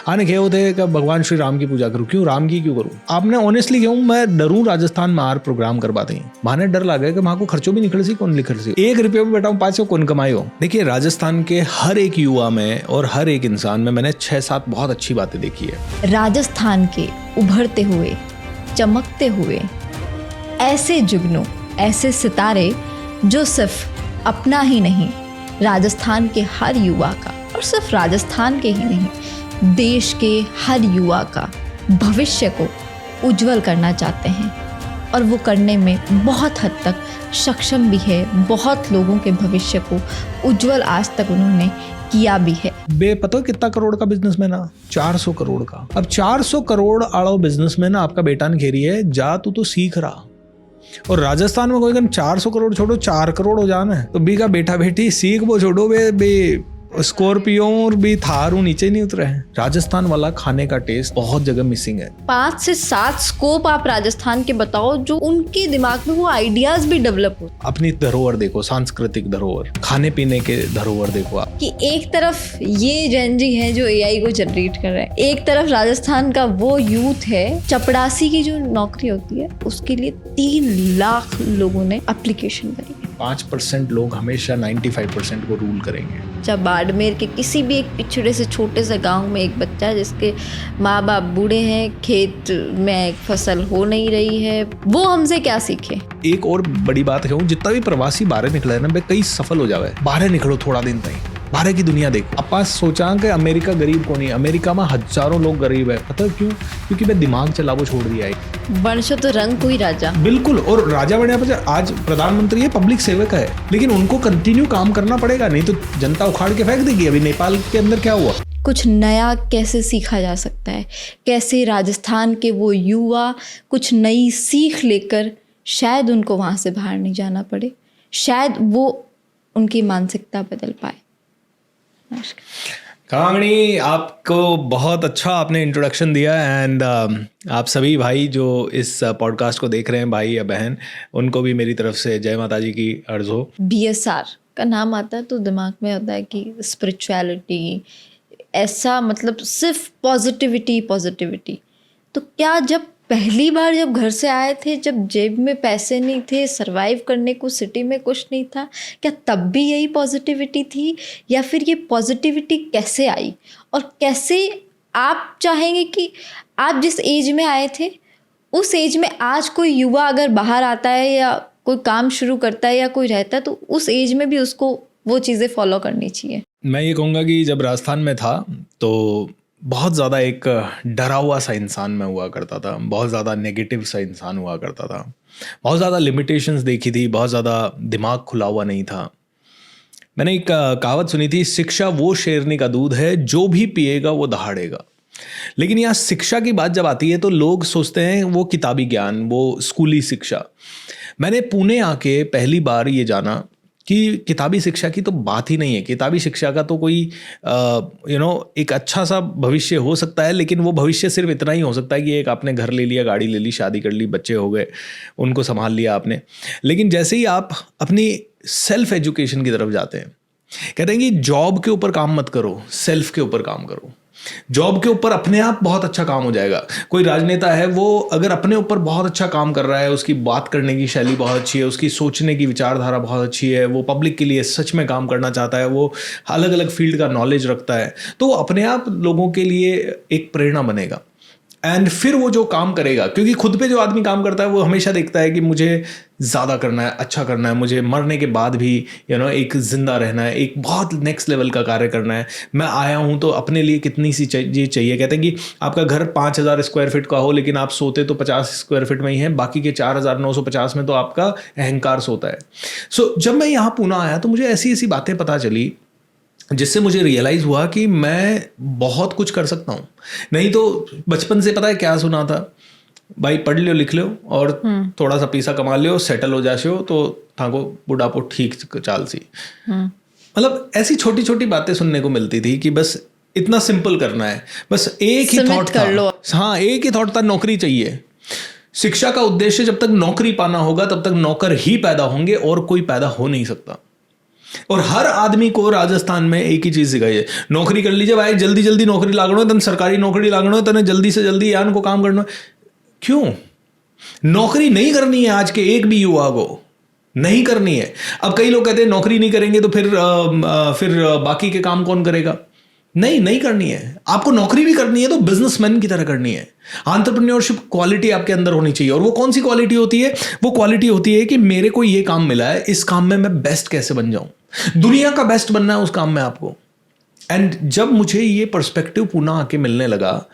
आने कहे होते कि भगवान श्री राम की पूजा करूं, क्यों राम की क्यों करूं? आपने ऑनेस्टली कहूं मैं डरूं राजस्थान में आर प्रोग्राम करवाते हैं, माने डर लगे कि वहां को खर्चो भी निकल सी, कौन निकल सी, 1 रुपये में बैठा 500 कौन कमाए हो। देखिए राजस्थान के हर एक युवा में और हर एक इंसान में मैंने 6-7 बहुत अच्छी बातें देखी है। राजस्थान के उभरते हुए, चमकते हुए ऐसे जुगनू, ऐसे सितारे जो सिर्फ अपना ही नहीं, राजस्थान के हर युवा का, और सिर्फ राजस्थान के ही नहीं, देश के हर युवा का भविष्य को उज्जवल करना चाहते हैं, और वो करने में बहुत हद तक सक्षम भी है। बहुत लोगों के भविष्य को उज्जवल आज तक उन्होंने किया भी है। बे पता है कितना करोड़ का बिजनेसमैन है? 400 करोड़ का। अब 400 करोड़ आड़ो बिजनेसमैन आपका बेटा ने घेरी है, जा तू तो सीख रहा। और राजस्थान में कोई 400 करोड़ छोड़ो 4 करोड़ हो जाना है तो बी का बेटा बेटी सीख वो छोड़ो बे स्कॉर्पियो और भी थार नीचे नहीं उतरे हैं। राजस्थान वाला खाने का टेस्ट बहुत जगह मिसिंग है। 5 से 7 स्कोप आप राजस्थान के बताओ जो उनके दिमाग में वो आइडियाज भी डेवलप हो। अपनी धरोहर देखो, सांस्कृतिक धरोहर, खाने पीने के धरोहर देखो आप। कि एक तरफ ये जेनजी है जो एआई को जनरेट कर रहा है, एक तरफ राजस्थान का वो यूथ है, चपड़ासी की जो नौकरी होती है उसके लिए 3 लाख लोगों ने एप्लीकेशन करी है। 5% लोग हमेशा 95% को रूल करेंगे। जब बाड़मेर के किसी भी एक पिछड़े से छोटे से गांव में एक बच्चा है जिसके माँ बाप बूढ़े हैं, खेत में फसल हो नहीं रही है, वो हमसे क्या सीखे? एक और बड़ी बात कहूँ, जितना भी प्रवासी बाहर निकला है ना, कई सफल हो जावे। बाहर निकलो थोड़ा दिन तक, बाहर की दुनिया देखो। अपा सोचा कि अमेरिका गरीब को नहीं, अमेरिका में हजारों लोग गरीब है। पता क्यों? क्योंकि मैं दिमाग चलावो छोड़ दिया है। वंशो तो रंग कोई राजा, बिल्कुल। और राजा बने आज प्रधानमंत्री है, पब्लिक सेवक है, लेकिन उनको कंटिन्यू काम करना पड़ेगा, नहीं तो जनता उखाड़ के फेंक देगी। अभी नेपाल के अंदर क्या हुआ? कुछ नया कैसे सीखा जा सकता है, कैसे राजस्थान के वो युवा कुछ नई सीख लेकर शायद उनको वहाँ से बाहर नहीं जाना पड़े, शायद वो उनकी मानसिकता बदल पाए। कांगड़ी, आपको बहुत अच्छा आपने इंट्रोडक्शन दिया। एंड आप सभी भाई जो इस पॉडकास्ट को देख रहे हैं, भाई या बहन, उनको भी मेरी तरफ से जय माता जी की अर्ज हो। BSR का नाम आता है तो दिमाग में होता है कि स्पिरिचुअलिटी, ऐसा मतलब सिर्फ पॉजिटिविटी। तो क्या जब पहली बार जब घर से आए थे, जब जेब में पैसे नहीं थे, सरवाइव करने को सिटी में कुछ नहीं था, क्या तब भी यही पॉजिटिविटी थी, या फिर ये पॉजिटिविटी कैसे आई? और कैसे आप चाहेंगे कि आप जिस एज में आए थे उस एज में आज कोई युवा अगर बाहर आता है या कोई काम शुरू करता है या कोई रहता है तो उस एज में भी उसको वो चीज़ें फॉलो करनी चाहिए? मैं ये कहूँगा कि जब राजस्थान में था तो बहुत ज़्यादा एक डरा हुआ सा इंसान मैं हुआ करता था, बहुत ज़्यादा नेगेटिव सा इंसान हुआ करता था, बहुत ज़्यादा लिमिटेशंस देखी थी, बहुत ज़्यादा दिमाग खुला हुआ नहीं था। मैंने एक कहावत सुनी थी, शिक्षा वो शेरनी का दूध है, जो भी पिएगा वो दहाड़ेगा। लेकिन यहाँ शिक्षा की बात जब आती है तो लोग सोचते हैं वो किताबी ज्ञान, वो स्कूली शिक्षा। मैंने पुणे आके पहली बार ये जाना कि किताबी शिक्षा की तो बात ही नहीं है। किताबी शिक्षा का तो कोई एक अच्छा सा भविष्य हो सकता है, लेकिन वो भविष्य सिर्फ इतना ही हो सकता है कि एक आपने घर ले लिया, गाड़ी ले ली, शादी कर ली, बच्चे हो गए, उनको संभाल लिया आपने। लेकिन जैसे ही आप अपनी सेल्फ एजुकेशन की तरफ जाते हैं, कहते हैं कि जॉब के ऊपर काम मत करो, सेल्फ के ऊपर काम करो। जॉब के ऊपर अपने आप बहुत अच्छा काम हो जाएगा। कोई राजनेता है, वो अगर अपने ऊपर बहुत अच्छा काम कर रहा है, उसकी बात करने की शैली बहुत अच्छी है, उसकी सोचने की विचारधारा बहुत अच्छी है, वो पब्लिक के लिए सच में काम करना चाहता है, वो अलग अलग फील्ड का नॉलेज रखता है, तो वो अपने आप लोगों के लिए एक प्रेरणा बनेगा। एंड फिर वो जो काम करेगा, क्योंकि खुद पे जो आदमी काम करता है वो हमेशा देखता है कि मुझे ज़्यादा करना है, अच्छा करना है, मुझे मरने के बाद भी एक जिंदा रहना है, एक बहुत नेक्स्ट लेवल का कार्य करना है। मैं आया हूँ तो अपने लिए कितनी सी चीज़ चाहिए। कहते हैं कि आपका घर 5000 स्क्वायर फीट का हो, लेकिन आप सोते तो 50 स्क्वायर फीट में ही हैं, बाकी के 4950 में तो आपका अहंकार सोता है। सो जब मैं यहाँ पुणे आया तो मुझे ऐसी ऐसी बातें पता चली जिससे मुझे रियलाइज़ हुआ कि मैं बहुत कुछ कर सकता हूँ। नहीं तो बचपन से पता है क्या सुना था, भाई पढ़ लियो, लिख लो और थोड़ा सा पैसा कमा लियो, सेटल हो जाशो तो थाको बुढ़ापो ठीक चाल सी। मतलब ऐसी छोटी छोटी बातें सुनने को मिलती थी कि बस इतना सिंपल करना है, बस एक ही थॉट था। हाँ, एक ही थॉट था, नौकरी चाहिए। शिक्षा का उद्देश्य जब तक नौकरी पाना होगा तब तक नौकर ही पैदा होंगे और कोई पैदा हो नहीं सकता। और हर आदमी को राजस्थान में एक ही चीज सिखाई है, नौकरी कर लीजिए भाई, जल्दी जल्दी नौकरी लागणो है, तन सरकारी नौकरी लागणो है, तने जल्दी से जल्दी यान को काम करना है। क्यों? नौकरी नहीं करनी है आज के एक भी युवा को, नहीं करनी है। अब कई लोग कहते हैं नौकरी नहीं करेंगे तो फिर बाकी के काम कौन करेगा? नहीं करनी है। आपको नौकरी भी करनी है तो बिजनेसमैन की तरह करनी है। एंटरप्रेन्योरशिप क्वालिटी आपके अंदर होनी चाहिए। और वो कौन सी क्वालिटी होती है? वो क्वालिटी होती है कि मेरे को ये काम मिला है, इस काम में मैं बेस्ट कैसे बन जाऊं। दुनिया का बेस्ट बनना है उस काम में आपको। एंड जब मुझे ये पर्सपेक्टिव पुनः आके मिलने लगा,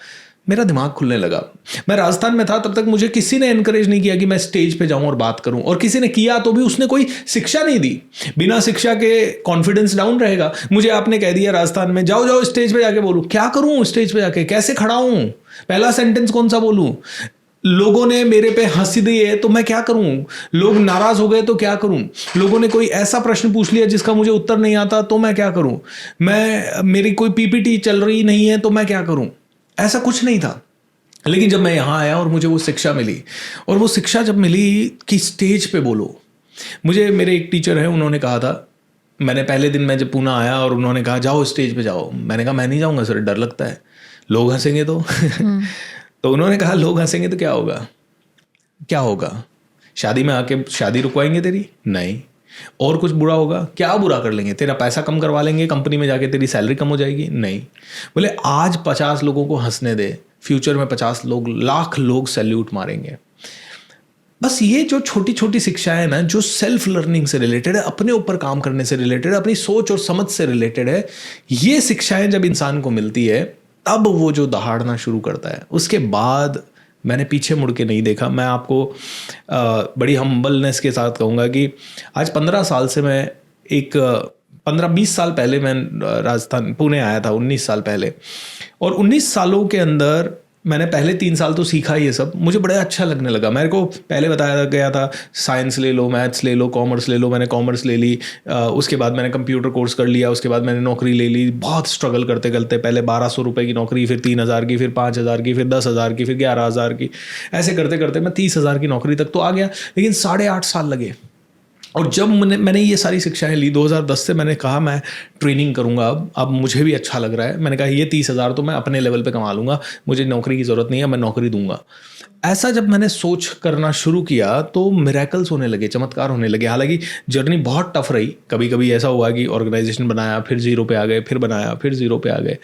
मेरा दिमाग खुलने लगा। मैं राजस्थान में था तब तक मुझे किसी ने एनकरेज नहीं किया कि मैं स्टेज पे जाऊं और बात करूं, और किसी ने किया तो भी उसने कोई शिक्षा नहीं दी। बिना शिक्षा के कॉन्फिडेंस डाउन रहेगा। मुझे आपने कह दिया राजस्थान में जाओ स्टेज पे जाके बोलूं, क्या करूं स्टेज पे जाके, कैसे खड़ा हूं, पहला सेंटेंस कौन सा बोलूं, लोगों ने मेरे पे हंसी दी है तो मैं क्या करूं, लोग नाराज हो गए तो क्या करूं, लोगों ने कोई ऐसा प्रश्न पूछ लिया जिसका मुझे उत्तर नहीं आता तो मैं क्या करूं, मेरी कोई पीपीटी चल रही नहीं है तो मैं क्या करूं। ऐसा कुछ नहीं था। लेकिन जब मैं यहाँ आया और मुझे वो शिक्षा मिली, और वो शिक्षा जब मिली कि स्टेज पे बोलो, मुझे मेरे एक टीचर हैं, उन्होंने कहा था, मैंने पहले दिन मैं जब पूना आया और उन्होंने कहा जाओ स्टेज पे जाओ, मैंने कहा मैं नहीं जाऊँगा सर, डर लगता है, लोग हंसेंगे तो तो उन्होंने कहा लोग हंसेंगे तो क्या होगा, क्या होगा, शादी में आके शादी रुकवाएंगे तेरी, नहीं, और कुछ बुरा होगा, क्या बुरा कर लेंगे, तेरा पैसा कम करवा लेंगे, कंपनी में जाके तेरी सैलरी कम हो जाएगी, नहीं। बोले आज 50 लोगों को हंसने दे, फ्यूचर में 50 लोग, लाख लोग सैल्यूट मारेंगे। बस ये जो छोटी छोटी शिक्षाएं ना, जो सेल्फ लर्निंग से रिलेटेड है, अपने ऊपर काम करने से रिलेटेड है, अपनी सोच और समझ से रिलेटेड है, ये शिक्षाएं जब इंसान को मिलती है तब वो जो दहाड़ना शुरू करता है। उसके बाद मैंने पीछे मुड़ के नहीं देखा। मैं आपको बड़ी हम्बलनेस के साथ कहूँगा कि आज 15 साल से मैं 15-20 साल पहले मैं राजस्थान पुणे आया था, 19 साल पहले, और 19 सालों के अंदर मैंने पहले 3 साल तो सीखा ये सब, मुझे बड़ा अच्छा लगने लगा। मेरे को पहले बताया गया था साइंस ले लो, मैथ्स ले लो, कॉमर्स ले लो, मैंने कॉमर्स ले ली। उसके बाद मैंने कंप्यूटर कोर्स कर लिया, उसके बाद मैंने नौकरी ले ली। बहुत स्ट्रगल करते करते पहले 1200 रुपये की नौकरी, फिर 3000 की, फिर 5000 की, फिर 10,000 की, फिर 11,000 की, ऐसे करते करते मैं 30,000 की नौकरी तक तो आ गया। लेकिन 8.5 साल लगे। और जब मैंने ये सारी शिक्षाएं ली 2010 से, मैंने कहा मैं ट्रेनिंग करूंगा, अब मुझे भी अच्छा लग रहा है। मैंने कहा ये 30,000 तो मैं अपने लेवल पे कमा लूंगा, मुझे नौकरी की ज़रूरत नहीं है, मैं नौकरी दूंगा। ऐसा जब मैंने सोच करना शुरू किया तो मिरेकल्स होने लगे, चमत्कार होने लगे। हालांकि जर्नी बहुत टफ रही, कभी कभी ऐसा हुआ कि ऑर्गेनाइजेशन बनाया, फिर 0 पे आ गए, फिर बनाया, फिर 0 पे आ गए।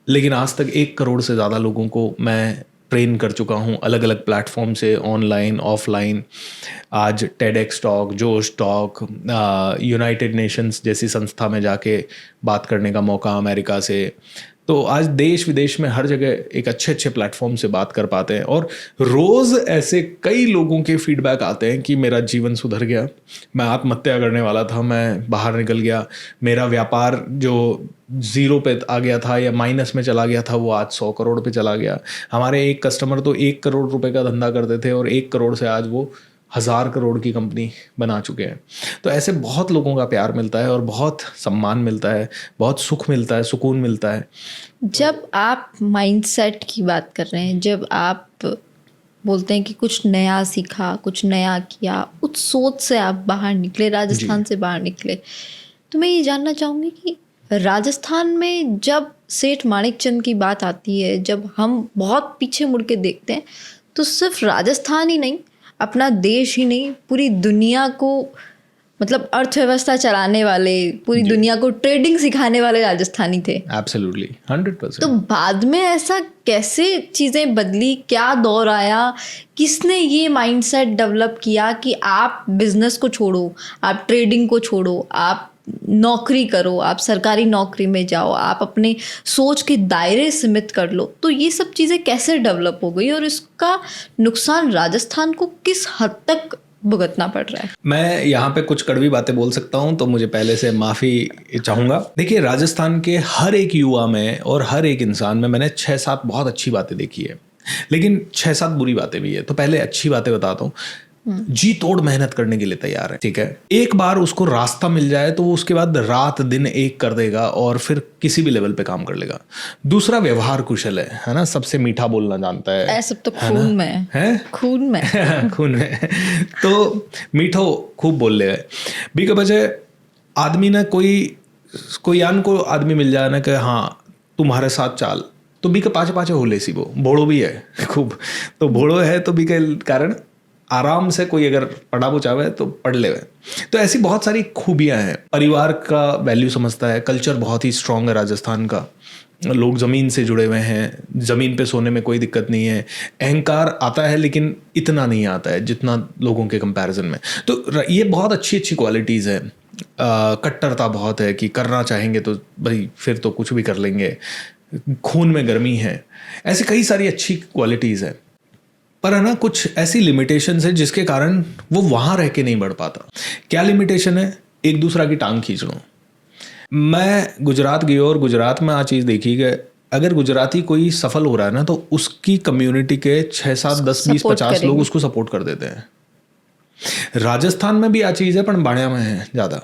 लेकिन आज तक 1 करोड़ से ज़्यादा लोगों को मैं ट्रेन कर चुका हूँ, अलग अलग प्लेटफॉर्म से, ऑनलाइन ऑफलाइन। आज टेडेक्स टॉक, जोश टॉक, यूनाइटेड नेशंस जैसी संस्था में जाके बात करने का मौका, अमेरिका से। तो आज देश विदेश में हर जगह एक अच्छे अच्छे प्लेटफॉर्म से बात कर पाते हैं। और रोज़ ऐसे कई लोगों के फीडबैक आते हैं कि मेरा जीवन सुधर गया, मैं आत्महत्या करने वाला था, मैं बाहर निकल गया, मेरा व्यापार जो 0 पे आ गया था या माइनस में चला गया था वो आज 100 करोड़ पे चला गया। हमारे एक कस्टमर तो 1 करोड़ रुपए का धंधा करते थे और 1 करोड़ से आज वो 1000 करोड़ की कंपनी बना चुके हैं। तो ऐसे बहुत लोगों का प्यार मिलता है और बहुत सम्मान मिलता है, बहुत सुख मिलता है, सुकून मिलता है। जब आप माइंडसेट की बात कर रहे हैं, जब आप बोलते हैं कि कुछ नया सीखा, कुछ नया किया, उस सोच से आप बाहर निकले, राजस्थान से बाहर निकले, तो मैं ये जानना चाहूँगी कि राजस्थान में जब सेठ माणिकचंद की बात आती है, जब हम बहुत पीछे मुड़ के देखते हैं, तो सिर्फ राजस्थान ही नहीं, अपना देश ही नहीं, पूरी दुनिया को, मतलब अर्थव्यवस्था चलाने वाले, पूरी दुनिया को ट्रेडिंग सिखाने वाले राजस्थानी थे। एब्सोल्युटली, 100%। तो बाद में ऐसा कैसे चीज़ें बदली, क्या दौर आया, किसने ये माइंडसेट डेवलप किया कि आप बिजनेस को छोड़ो, आप ट्रेडिंग को छोड़ो, आप नौकरी करो, आप सरकारी नौकरी में जाओ, आप अपने सोच के दायरे सीमित कर लो। तो ये सब चीज़ें कैसे डेवलप हो गई और इसका नुकसान राजस्थान को किस हद तक भुगतना पड़ रहा है? मैं यहाँ पे कुछ कड़वी बातें बोल सकता हूँ तो मुझे पहले से माफ़ी चाहूँगा। देखिए, राजस्थान के हर एक युवा में और हर एक इंसान में मैंने 6-7 बहुत अच्छी बातें देखी है, लेकिन 6-7 बुरी बातें भी है। तो पहले अच्छी बातें बताता हूँ। जी तोड़ मेहनत करने के लिए तैयार है, ठीक है। एक बार उसको रास्ता मिल जाए तो वो उसके बाद रात दिन एक कर देगा और फिर किसी भी लेवल पे काम कर लेगा। दूसरा, व्यवहार कुशल है ना, सबसे मीठा बोलना जानता है। ऐसा तो खून में है, खून में खून में तो मीठो खूब बोल ले। बी के बजे आदमी ना कोई आन को आदमी मिल जाए ना कि हाँ तुम्हारे साथ चाल, तो बी के पाचे पाचे हो ले सी वो भोड़ो भी है खूब, तो भोड़ो है तो बी के कारण आराम से कोई अगर पढ़ा वो चाहे तो पढ़ ले। तो ऐसी बहुत सारी खूबियां हैं। परिवार का वैल्यू समझता है, कल्चर बहुत ही स्ट्रांग है राजस्थान का, लोग ज़मीन से जुड़े हुए हैं, ज़मीन पे सोने में कोई दिक्कत नहीं है। अहंकार आता है लेकिन इतना नहीं आता है जितना लोगों के कंपैरिजन में। तो ये बहुत अच्छी अच्छी क्वालिटीज़ है। कट्टरता बहुत है कि करना चाहेंगे तो भाई फिर तो कुछ भी कर लेंगे, खून में गर्मी है, ऐसी कई सारी अच्छी क्वालिटीज़ है। पर है ना कुछ ऐसी लिमिटेशंस है जिसके कारण वो वहाँ रह के नहीं बढ़ पाता। क्या लिमिटेशन है? एक दूसरा की टांग खींच लो। मैं गुजरात गई और गुजरात में आ चीज़ देखी कि अगर गुजराती कोई सफल हो रहा है ना तो उसकी कम्युनिटी के 6, 7, 10, 20, 50 लोग उसको सपोर्ट कर देते हैं। राजस्थान में भी आ चीज़ है पर बाणिया में है ज़्यादा।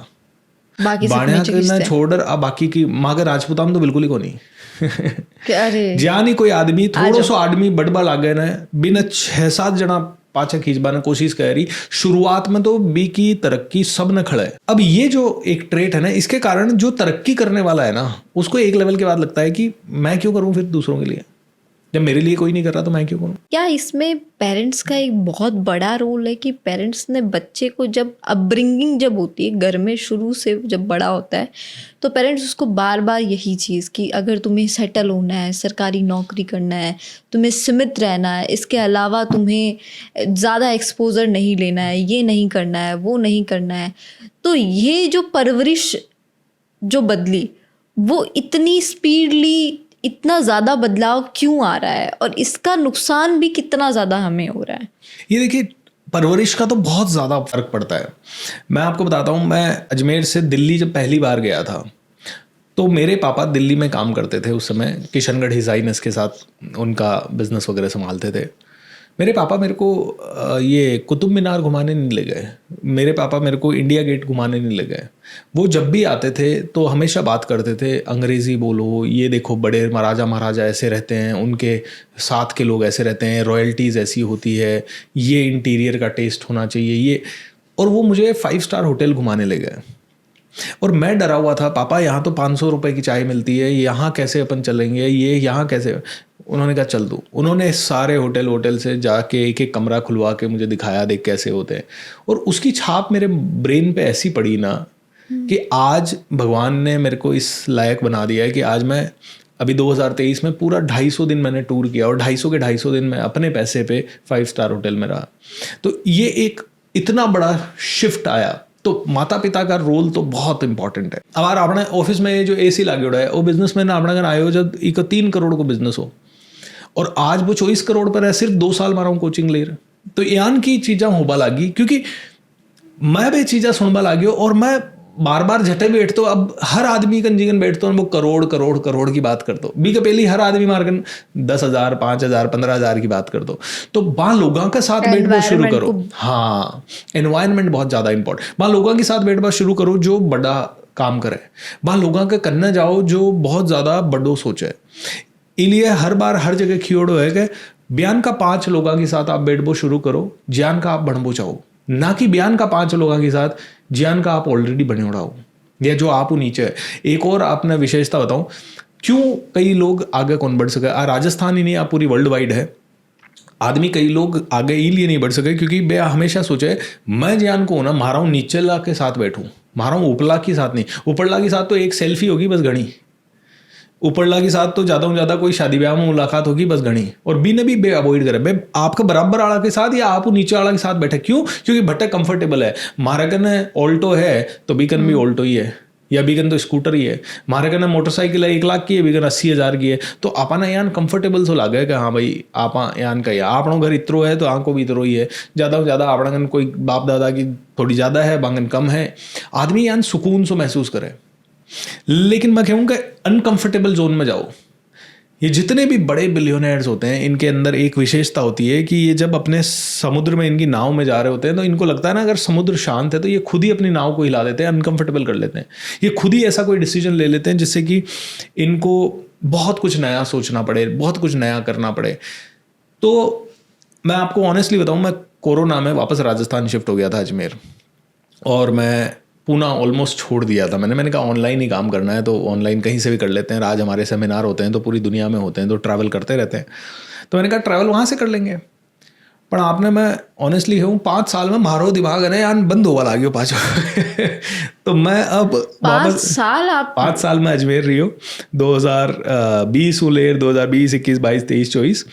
बाणिया के छोड़ अब बाकी की माँ के राजपूताम तो बिल्कुल ही को नहीं ज्यादा नहीं कोई आदमी थोड़ो सो आदमी बड़बा लागे ना बिना 6-7 जना पाछा खींचबाने कोशिश कर रही। शुरुआत में तो बी की तरक्की सब न खड़ा है। अब ये जो एक ट्रेट है ना, इसके कारण जो तरक्की करने वाला है ना उसको एक लेवल के बाद लगता है कि मैं क्यों करूं फिर दूसरों के लिए, जब मेरे लिए कोई नहीं कर रहा तो मैं क्यों करूं। क्या इसमें पेरेंट्स का एक बहुत बड़ा रोल है कि पेरेंट्स ने बच्चे को जब अपब्रिंगिंग जब होती है घर में शुरू से जब बड़ा होता है तो पेरेंट्स उसको बार बार यही चीज़ कि अगर तुम्हें सेटल होना है, सरकारी नौकरी करना है, तुम्हें सीमित रहना है, इसके अलावा तुम्हें ज़्यादा एक्सपोजर नहीं लेना है, ये नहीं करना है, वो नहीं करना है, तो ये जो परवरिश जो बदली वो इतनी स्पीडली इतना ज़्यादा बदलाव क्यों आ रहा है और इसका नुकसान भी कितना ज़्यादा हमें हो रहा है? ये देखिए परवरिश का तो बहुत ज़्यादा फर्क पड़ता है। मैं आपको बताता हूँ, मैं अजमेर से दिल्ली जब पहली बार गया था तो मेरे पापा दिल्ली में काम करते थे उस समय, किशनगढ़ हिजाइनस के साथ उनका बिजनेस वगैरह संभालते थे। मेरे पापा मेरे को ये कुतुब मीनार घुमाने नहीं ले गए, मेरे पापा मेरे को इंडिया गेट घुमाने नहीं ले गए। वो जब भी आते थे तो हमेशा बात करते थे अंग्रेज़ी बोलो, ये देखो बड़े महाराजा ऐसे रहते हैं, उनके साथ के लोग ऐसे रहते हैं, रॉयल्टीज़ ऐसी होती है, ये इंटीरियर का टेस्ट होना चाहिए ये। और वो मुझे 5 स्टार होटल घुमाने ले गए और मैं डरा हुआ था, पापा यहाँ तो 500 रुपये की चाय मिलती है, यहाँ कैसे अपन चलेंगे, ये यहाँ कैसे। उन्होंने कहा चल दो। उन्होंने सारे होटल से जाके एक एक कमरा खुलवा के मुझे दिखाया, देख कैसे होते हैं। और उसकी छाप मेरे ब्रेन पे ऐसी पड़ी ना कि आज भगवान ने मेरे को इस लायक बना दिया है कि आज मैं अभी 2023 में पूरा 250 दिन मैंने टूर किया और 250 के 250 दिन में अपने पैसे पे 5 स्टार होटल में रहा। तो ये एक इतना बड़ा शिफ्ट आया। तो माता पिता का रोल तो बहुत इंपॉर्टेंट है। अब अपने ऑफिस में जो AC लागे उड़ा है वो बिजनेस मैन अपना अगर आयो जब एक 3 करोड़ को बिजनेस हो और आज वो 24 करोड़ पर है, सिर्फ 2 साल मारा हूँ कोचिंग ले रहा। तो यान की चीज़ा होबा लागी क्योंकि मैं भी चीज़ा सुनबा लागी और मैं बार बार झटे बैठ तो अब हर आदमी कन जीवन बैठते वो करोड़ करोड़ करोड़ की बात करते हो। बी के पहली हर आदमी मारकन 10,000 5,000 15,000 की बात करते हो। तो वहाँ लोगों के साथ बैठना शुरू करो। हाँ, एनवायरनमेंट बहुत ज़्यादा इंपॉर्टेंट। वहाँ लोगों के साथ बैठना शुरू करो जो बड़ा काम करे, वहाँ लोगों के करने जाओ जो बहुत ज़्यादा बड़ो सोचे। इसलिए हर बार हर जगह खियोड़ो है कि बयान का 5 लोगों के साथ आप बैठबो शुरू करो, ज्ञान का आप बढ़बो चाहो, ना कि बयान का 5 लोगों के साथ ज्ञान का आप ऑलरेडी बने उड़ा हो या जो आप नीचे है। एक और आपने विशेषता बताऊं क्यों कई लोग आगे कौन बढ़ सके। राजस्थान ही नहीं, आप पूरी वर्ल्ड वाइड है। आदमी कई लोग आगे इसलिए नहीं बढ़ सके क्योंकि वे हमेशा सोचे मैं ज्ञान को ना मारा हूँ नीचेला के साथ बैठूँ, मारा हूँ ऊपरला के साथ नहीं। ऊपरला के साथ तो एक सेल्फी होगी बस घनी, ऊपरला के साथ तो ज़्यादा से ज़्यादा कोई शादी ब्याह में मुलाकात होगी बस घनी। और बी ने भी बे अवॉइड करे बे आपका बराबर आला के साथ या आप नीचे आला के साथ बैठे। क्यों? क्योंकि भट्टे कंफर्टेबल है। मारे कन ऑल्टो है तो बीकन भी ऑल्टो ही है या बीकन तो स्कूटर ही है। मारे कन मोटरसाइकिल है 1 लाख की है, बीकन 80,000 की है। तो अपना यान कंफर्टेबल सो लागे कि हाँ भाई आप यान का आपनो घर इतरो है तो आंको भी इतरो ही है। ज़्यादा से ज़्यादा अपना कन कोई बाप दादा की थोड़ी ज़्यादा है, बांगन कम है, आदमी यान सुकून सो महसूस करे। लेकिन मैं कहूँगा अनकंफर्टेबल जोन में जाओ। ये जितने भी बड़े बिलियनर्स होते हैं इनके अंदर एक विशेषता होती है कि ये जब अपने समुद्र में इनकी नाव में जा रहे होते हैं तो इनको लगता है ना अगर समुद्र शांत है तो ये खुद ही अपनी नाव को हिला देते हैं, अनकंफर्टेबल कर लेते हैं। ये खुद ही ऐसा कोई डिसीजन ले लेते हैं जिससे कि इनको बहुत कुछ नया सोचना पड़े, बहुत कुछ नया करना पड़े। तो मैं आपको ऑनेस्टली बताऊँ, मैं कोरोना में वापस राजस्थान शिफ्ट हो गया था अजमेर और मैं पूना ऑलमोस्ट छोड़ दिया था मैंने कहा ऑनलाइन ही काम करना है तो ऑनलाइन कहीं से भी कर लेते हैं। आज हमारे सेमिनार होते हैं तो पूरी दुनिया में होते हैं तो ट्रैवल करते रहते हैं। तो मैंने कहा ट्रैवल वहाँ से कर लेंगे। पर आपने मैं ऑनेस्टली हूँ 5 साल में मारो दिमाग है ना यार बंद होगा लागियो पाछो तो मैं अब 5 साल में अजमेर रही हूँ 2020 लेर 2020 21 22 23 24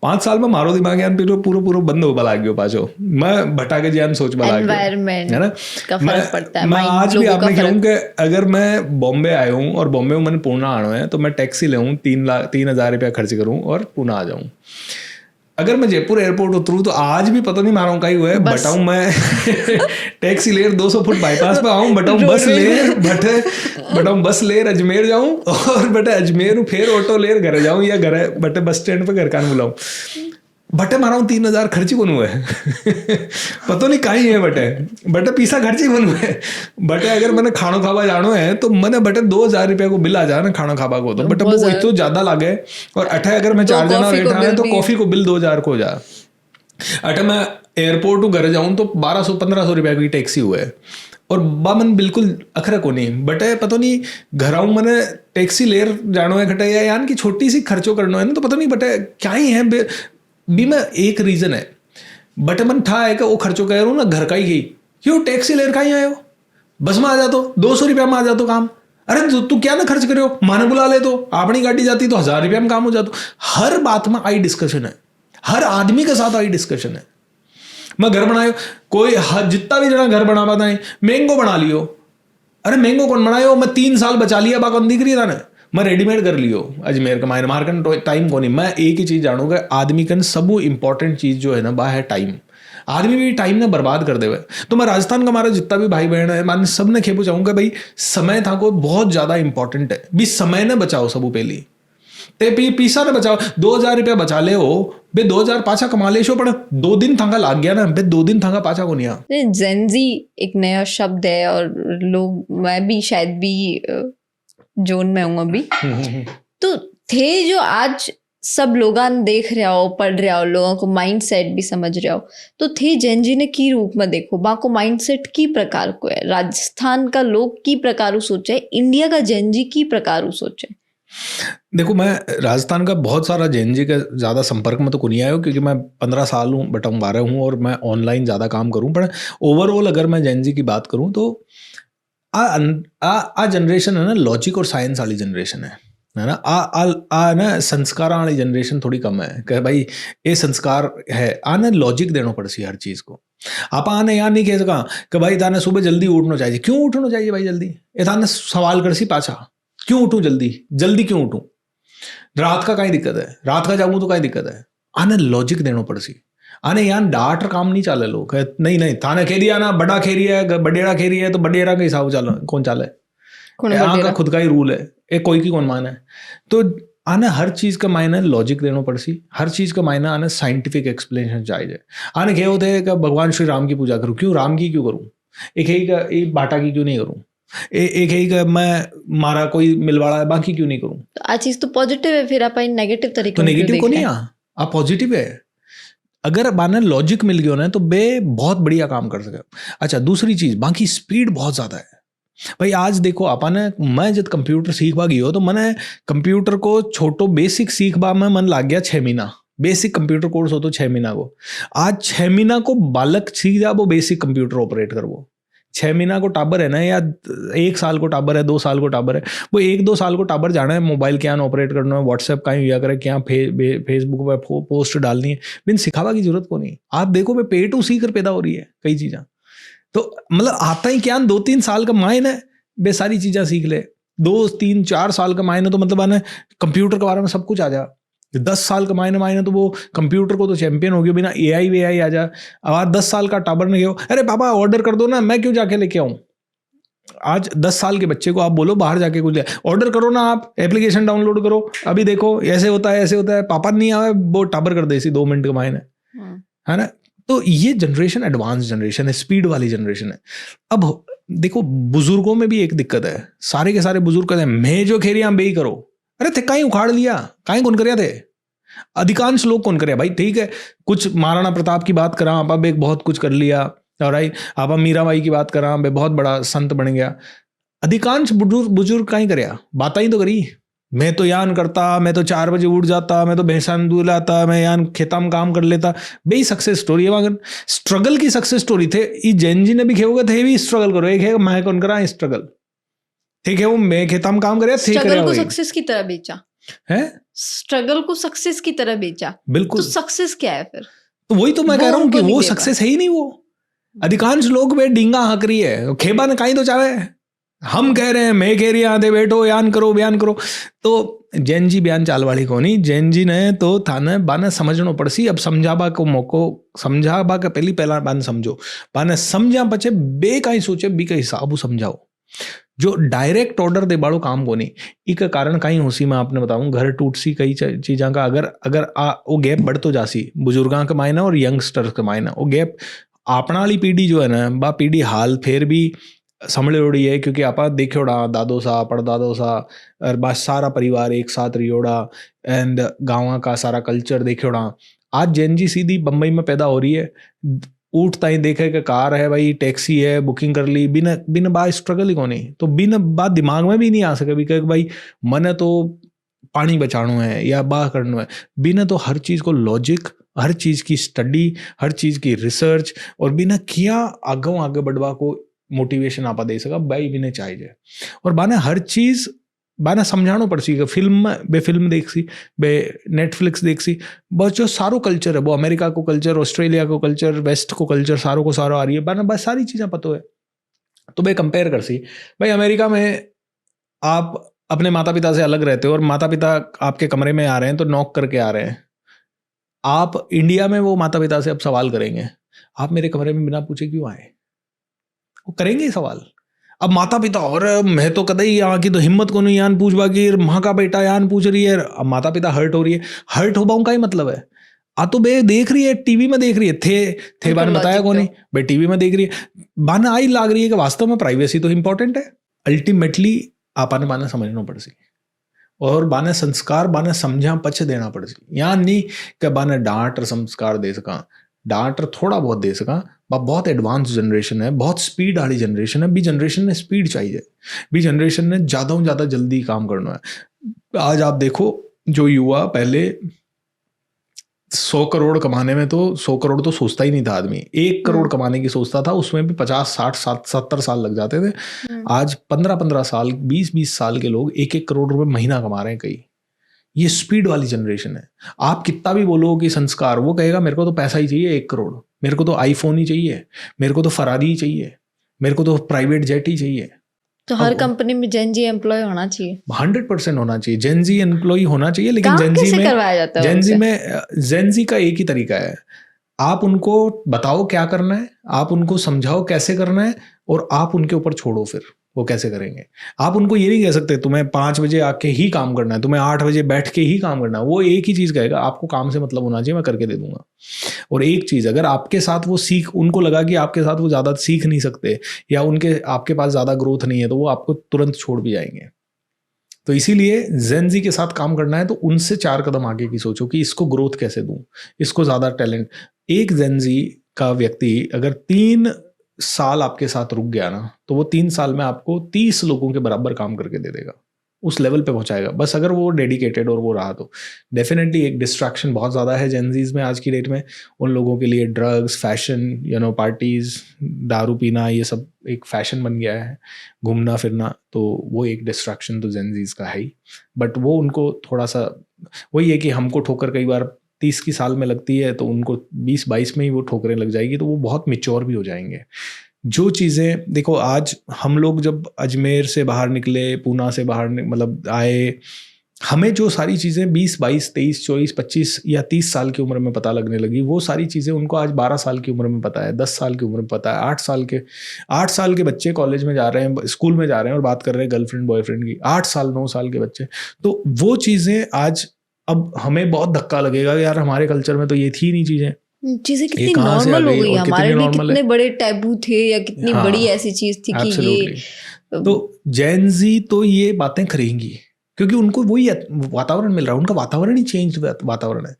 5 साल में मारो दिमाग यार पूरा बंद होगा लागियो पाछो मैं भटा के जान सोच बला है ना का फर्क पड़ता है। मैं आज भी आपने कहूँ कि अगर मैं बॉम्बे आया हूँ और बॉम्बे में मैंने पूना आना है तो मैं टैक्सी ले 3,000 रुपया खर्च करूँ और पूना आ जाऊँ। अगर मैं जयपुर एयरपोर्ट उतरूँ तो आज भी पता नहीं मारा कहीं हुआ है बटाऊँ मैं टैक्सी लेर 200 फुट बाईपास पे आऊँ बटाऊँ बस लेर अजमेर जाऊँ और बटे अजमेर फिर ऑटो लेर घर जाऊँ या घर बटे बस स्टैंड पे घर कान बुलाऊँ बटे मारा 3,000 खर्ची कौन हुआ है पता नहीं कहीं है बटे पीसा खर्ची कौन हुआ है बटे अगर मैंने खानो खाबा जानो है तो मैंने बटे 2,000 रुपया को बिल आ जा ना खाना खाबा को तो बटे वो इतना ज्यादा लागे। और अठे अगर मैं 4 जना बैठा है तो कॉफी को बिल 2,000 को जा। अठे मैं एयरपोर्ट घर जाऊँ तो 1,200-1,500 रुपया की टैक्सी हुआ है और बामन बिल्कुल अखरे को नहीं बटे पता नहीं घर आऊँ मैंने टैक्सी लेर जानो है घटे या यान की छोटी सी खर्चो करना है ना तो पता नहीं बटे क्या ही है भी मैं एक रीजन है बटे मन था है कि वो खर्चो कह रहा हूँ ना घर का ही गई क्यों टैक्सी लेर का ही आए हो बस में आ जा तो 200 रुपया में आ जा तो काम। अरे तू क्या ना खर्च करे हो माने बुला ले तो अपनी गाड़ी जाती तो 1,000 रुपया में काम हो जाता। हर बात में आई डिस्कशन है हर आदमी के साथ आई डिस्कशन है। मैं घर बनायो कोई जितना भी जना घर बना पाता है मैंगो बना लियो। अरे मैंगो कौन बनायो मैं 3 साल बचा लिया बाकन दिख रही था ना मैं रेडीमेड कर लियो अजमेर का मार्कन टाइम को नहीं। मैं एक ही चीज जानूंगा आदमी का सब इंपॉर्टेंट चीज जो है ना वह है टाइम। आदमी भी टाइम ने बर्बाद कर दे हुए तो मैं राजस्थान का हमारा जितना भी भाई बहन है मैं सब ने खेपू चाहूंगा भाई समय था को बहुत ज्यादा इंपॉर्टेंट है भी समय ने बचाओ सबू पहली ते पीसा ने बचाओ 2,000 रुपया बचा ले हो बे 2,000 पाछा कमा ले शो पर 2 दिन थांगा लाग गया ना बे 2 दिन थांगा पाछा को नहीं आ। जेनजी एक नया शब्द है और लोग मैं भी शायद भी जोन में हूँ अभी तो थे जो आज सब लोग देख रहे हो पढ़ रहे हो लोगों को माइंड सेट भी समझ रहे हो तो थे जेनजी ने की रूप में देखो बा को माइंड सेट की प्रकार को है राजस्थान का लोग की प्रकार सोचे इंडिया का जेनजी की प्रकार सोचे। देखो मैं राजस्थान का बहुत सारा जेनजी का ज़्यादा संपर्क में तो को नहीं आया क्योंकि मैं 15 साल हूँ बट 12 हूँ और मैं ऑनलाइन ज़्यादा काम करूँ पर ओवरऑल अगर मैं जेनजी की बात करूँ तो आ जनरेशन है ना लॉजिक और साइंस वाली जनरेशन है ना ना संस्कार वाली जनरेशन थोड़ी कम है कि भाई ये संस्कार है आने लॉजिक देना पड़सी हर चीज़ को। आप आने यार नहीं कह सका कि भाई ताने सुबह जल्दी उठना चाहिए क्यों उठना चाहिए भाई जल्दी ये ताने सवाल कर सी पाछा क्यों उठूँ जल्दी क्यों उठूँ रात का कहीं दिक्कत है रात का जाऊँ तो कहीं दिक्कत है आने लॉजिक देना पड़सी आने यहाँ डांट काम नहीं चाले लोग नहीं थाने खेरी आना बड़ा खेरी है बडेरा खेरी है तो बडेरा के हिसाब चल कौन चाले यहाँ का खुद का ही रूल है एक कोई की कौन माना है तो आने हर चीज का मायने लॉजिक देना पड़सी हर चीज का मायने आने साइंटिफिक एक्सप्लेनेशन चाहिए। आने क्या होते हैं कि भगवान श्री राम की पूजा करूँ क्यों राम की क्यों करूँ एक ही का एक बाटा की क्यों नहीं करूँ एक ही का मैं मारा कोई मिलवाड़ा है बाकी क्यों नहीं करूँ। तो आ चीज तो पॉजिटिव है फिर आप नेगेटिव तरीके तो नेगेटिव को नहीं आ पॉजिटिव है अगर बाने लॉजिक मिल गया ना तो बे बहुत बढ़िया काम कर सके। अच्छा दूसरी चीज बाकी स्पीड बहुत ज्यादा है भाई आज देखो अपन मैं जब कंप्यूटर सीखवा गई हो तो मैंने कंप्यूटर को छोटो बेसिक सीखवा में मन लाग गया 6 महीना बेसिक कंप्यूटर कोर्स हो तो 6 महीना को आज 6 महीना को बालक सीख जा वो बेसिक कंप्यूटर ऑपरेट कर वो 6 महीना को टाबर है ना या 1 साल को टाबर है 2 साल को टाबर है वो 1-2 साल को टाबर जाना है मोबाइल क्या ऑपरेट करना है व्हाट्सएप का या करे क्या फेसबुक पर पोस्ट डालनी है बिन सिखावा की जरूरत को नहीं। आप देखो भाई पे टू सीकर पैदा हो रही है कई चीज़ें तो मतलब आता ही क्या 2-3 साल का मायने बे सारी चीज़ें सीख ले 2-3-4 साल का मायने तो मतलब आने कंप्यूटर के बारे में सब कुछ आ जा 10 साल का मायने तो वो कंप्यूटर को तो चैंपियन हो गया बिना AI आ जा। अब 10 साल का टाबर ने गया अरे पापा ऑर्डर कर दो ना मैं क्यों जाके लेके आऊँ। आज 10 साल के बच्चे को आप बोलो बाहर जाके कुछ ऑर्डर करो ना आप एप्लीकेशन डाउनलोड करो अभी देखो ऐसे होता है पापा नहीं आवे वो टाबर कर दे 2 मिनट के मायने है ना। तो ये जनरेशन एडवांस जनरेशन है स्पीड वाली जनरेशन है। अब देखो बुजुर्गों में भी एक दिक्कत है सारे के सारे बुजुर्ग कहते हैं मैं जो खेरिया बे ही करो अरे थे कहीं उखाड़ लिया कहीं कौन कर थे अधिकांश लोग कौन करे भाई ठीक है कुछ महाराणा प्रताप की बात करा आप अब एक बहुत कुछ कर लिया और आई आप मीराबाई की बात करा, बे बहुत बड़ा संत बन गया। अधिकांश बुजुर्ग का ही करया बात ही तो करी, मैं तो यान करता, मैं तो 4 बजे उठ जाता, मैं तो भैंसान दूध लाता, मैं यान खेता में काम कर लेता। बे सक्सेस स्टोरी है वहां, स्ट्रगल की सक्सेस स्टोरी थे। ई जैन जी ने भी खेवोगे थे भी स्ट्रगल करो, एक है मैं कौन करा स्ट्रगल, ठीक है वो मैं खेता में काम करे, स्ट्रगल को सक्सेस की तरह बेचा है, स्ट्रगल को सक्सेस की तरह बेचा। बिल्कुल। तो सक्सेस क्या है फिर? तो वही तो मैं कह रहा हूँ कि वो सक्सेस है ही नहीं। वो अधिकांश लोग वे डींगा हक रही है, खेबा ने कहीं तो चाहे, हम कह रहे हैं, मैं कह रही है आधे बैठो यान करो बयान करो। तो जैन जी बयान चाल वाली को नहीं, जैन जी ने तो थाने बाने समझनो पड़सी। अब समझाबा को मौको, समझाबा का पहला बाने समझो, बाने समझा पचे बे का ही सोचे बी का हिसाब समझाओ। जो डायरेक्ट ऑर्डर दे बाड़ो काम को नहीं, इक कारण कहीं होसी मैं आपने बताऊं, घर टूट सी कई चीज़ा का, अगर वो गैप बढ़ तो जासी बुजुर्गां के मायना और यंगस्टर्स के मायना। वो गैप अपना वाली पीढ़ी जो है ना, बा पीढ़ी हाल फिर भी संभले उड़ी है, क्योंकि आप देखोड़ा दादो सा पड़दादो सा और बस सारा परिवार एक साथ रियोड़ा एंड गाँव का सारा कल्चर देखोड़ा। आज जैन जी सीधी बम्बई में पैदा हो रही है, उठता ही देखे कि कार है भाई, टैक्सी है, बुकिंग कर ली, बिना बिना बात स्ट्रगल ही को नहीं, तो बिना बात दिमाग में भी नहीं आ सके भी कि भाई मन तो पानी बचाना है या बाह करना है। बिना तो हर चीज़ को लॉजिक, हर चीज़ की स्टडी, हर चीज़ की रिसर्च और बिना किया आगे बढ़वा को मोटिवेशन आपा दे सका भाई बिना चाहिए। और बाने हर चीज़ बाने समझानो पड़सी कि फिल्म देख सी, बे नेटफ्लिक्स देख सी, बस जो सारो कल्चर है वो अमेरिका को कल्चर, ऑस्ट्रेलिया को कल्चर, वेस्ट को कल्चर, सारो को सारो आ रही है, बाने बस सारी चीज़ें पता है। तो बे कंपेयर कर सी भाई, अमेरिका में आप अपने माता पिता से अलग रहते हो और माता पिता आपके कमरे में आ रहे हैं तो नॉक करके आ रहे हैं। आप इंडिया में वो माता पिता से अब सवाल करेंगे, आप मेरे कमरे में बिना पूछे क्यों आए, वो करेंगे सवाल। अब माता पिता और मैं तो कदई यहाँ की तो हिम्मत को नहीं यान पूछ बाकी माँ का बेटा यान पूछ रही है। अब माता पिता हर्ट हो रही है, हर्ट हो पाऊँ का ही मतलब है आ तो बे देख रही है टीवी में, देख रही है थे बाने बताया को नहीं बे टीवी में देख रही है, बाने आई लाग रही है कि वास्तव में प्राइवेसी तो इंपॉर्टेंट है। अल्टीमेटली आपाने बाने समझना पड़ सी और बाने संस्कार बाने समझा पछ देना पड़ सी। यहाँ नहीं कि बाने डांट और संस्कार दे सका, डांट थोड़ा बहुत दे सका। बहुत एडवांस जनरेशन है, बहुत स्पीड वाली जनरेशन है, बी जनरेशन ने स्पीड चाहिए, बी जनरेशन ने ज़्यादा से ज़्यादा जल्दी काम करना है। आज आप देखो जो युवा पहले 100 करोड़ कमाने में तो 100 करोड़ तो सोचता ही नहीं था आदमी, 1 करोड़ कमाने की सोचता था, उसमें भी 50 60 70 साल लग जाते थे। आज 15 साल 20 साल के लोग 1 करोड़ रुपए महीना कमा रहे हैं कई। ये स्पीड वाली जनरेशन है। आप कितना भी बोलो कि संस्कार, वो कहेगा मेरे को तो पैसा ही चाहिए 1 करोड़, मेरे को तो आईफोन ही चाहिए, मेरे को तो फरारी ही चाहिए, मेरे को तो प्राइवेट जेट ही चाहिए। तो हर कंपनी में जेन जी एम्प्लॉय होना चाहिए, 100% होना चाहिए, जेन जी एम्प्लॉय होना चाहिए। लेकिन जेन जी का एक ही तरीका है, आप उनको बताओ क्या करना है, आप उनको समझाओ कैसे करना है और आप उनके ऊपर छोड़ो, फिर वो कैसे करेंगे। आप उनको ये नहीं कह सकते तुम्हें 5 बजे आके ही काम करना है, तुम्हें 8 बजे बैठ के ही काम करना है। वो एक ही चीज़ कहेगा, आपको काम से मतलब होना चाहिए, मैं करके दे दूंगा। और एक चीज़, अगर आपके साथ वो सीख, उनको लगा कि आपके साथ वो ज़्यादा सीख नहीं सकते या आपके पास ज़्यादा ग्रोथ नहीं है, तो वो आपको तुरंत छोड़ भी जाएंगे। तो इसीलिए जेन जी के साथ काम करना है तो उनसे 4 कदम आगे की सोचो कि इसको ग्रोथ कैसे दूं, इसको ज़्यादा टैलेंट। एक जेन जी का व्यक्ति अगर 3 साल आपके साथ रुक गया ना, तो वो 3 साल में आपको 30 लोगों के बराबर काम करके दे देगा, उस लेवल पे पहुंचाएगा, बस अगर वो डेडिकेटेड और वो रहा तो। डेफिनेटली एक डिस्ट्रैक्शन बहुत ज़्यादा है जेनजीज में आज की डेट में। उन लोगों के लिए ड्रग्स, फैशन, पार्टीज़, दारू पीना, ये सब एक फैशन बन गया है, घूमना फिरना, तो वो एक डिस्ट्रैक्शन तो जेनजीज का है ही। बट वो उनको थोड़ा सा वही है कि हमको ठोकर कई बार 30 की साल में लगती है, तो उनको 20-22 में ही वो ठोकरें लग जाएगी, तो वो बहुत मैच्योर भी हो जाएंगे। जो चीज़ें देखो, आज हम लोग जब अजमेर से बाहर निकले, पूना से बाहर मतलब आए, हमें जो सारी चीज़ें 20, 22, 23, 24, 25 या 30 साल की उम्र में पता लगने लगी, वो सारी चीज़ें उनको आज 12 साल की उम्र में पता है, 10 साल की उम्र में पता है, 8 साल के बच्चे कॉलेज में जा रहे हैं, स्कूल में जा रहे हैं और बात कर रहे हैं गर्लफ्रेंड बॉयफ्रेंड की, 8 साल 9 साल के बच्चे। तो वो चीज़ें आज अब हमें बहुत धक्का लगेगा यार, हमारे कल्चर में तो ये थी नहीं चीजें कितनी नॉर्मल हो गई, हमारे लिए कितने बड़े टैबू थे या कितनी बड़ी ऐसी चीज थी कि ये। तो जेन जी तो ये बातें करेंगी क्योंकि उनको वही वातावरण मिल रहा है, उनका वातावरण ही चेंज वातावरण है।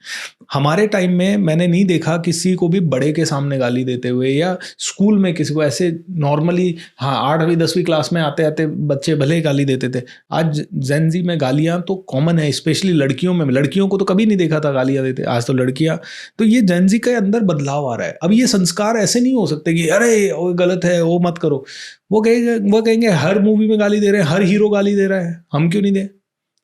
हमारे टाइम में मैंने नहीं देखा किसी को भी बड़े के सामने गाली देते हुए, या स्कूल में किसी को ऐसे नॉर्मली, हाँ 8वीं 10वीं क्लास में आते आते बच्चे भले गाली देते थे। आज जेन ज़ी में गालियाँ तो कॉमन है, स्पेशली लड़कियों में। लड़कियों को तो कभी नहीं देखा था गालियाँ देते, आज तो लड़कियाँ। तो ये जेन ज़ी के अंदर बदलाव आ रहा है। अब ये संस्कार ऐसे नहीं हो सकते कि अरे वो गलत है, वो मत करो। वो कहेंगे हर मूवी में गाली दे रहे हैं, हर हीरो गाली दे रहा है, हम क्यों नहीं दें?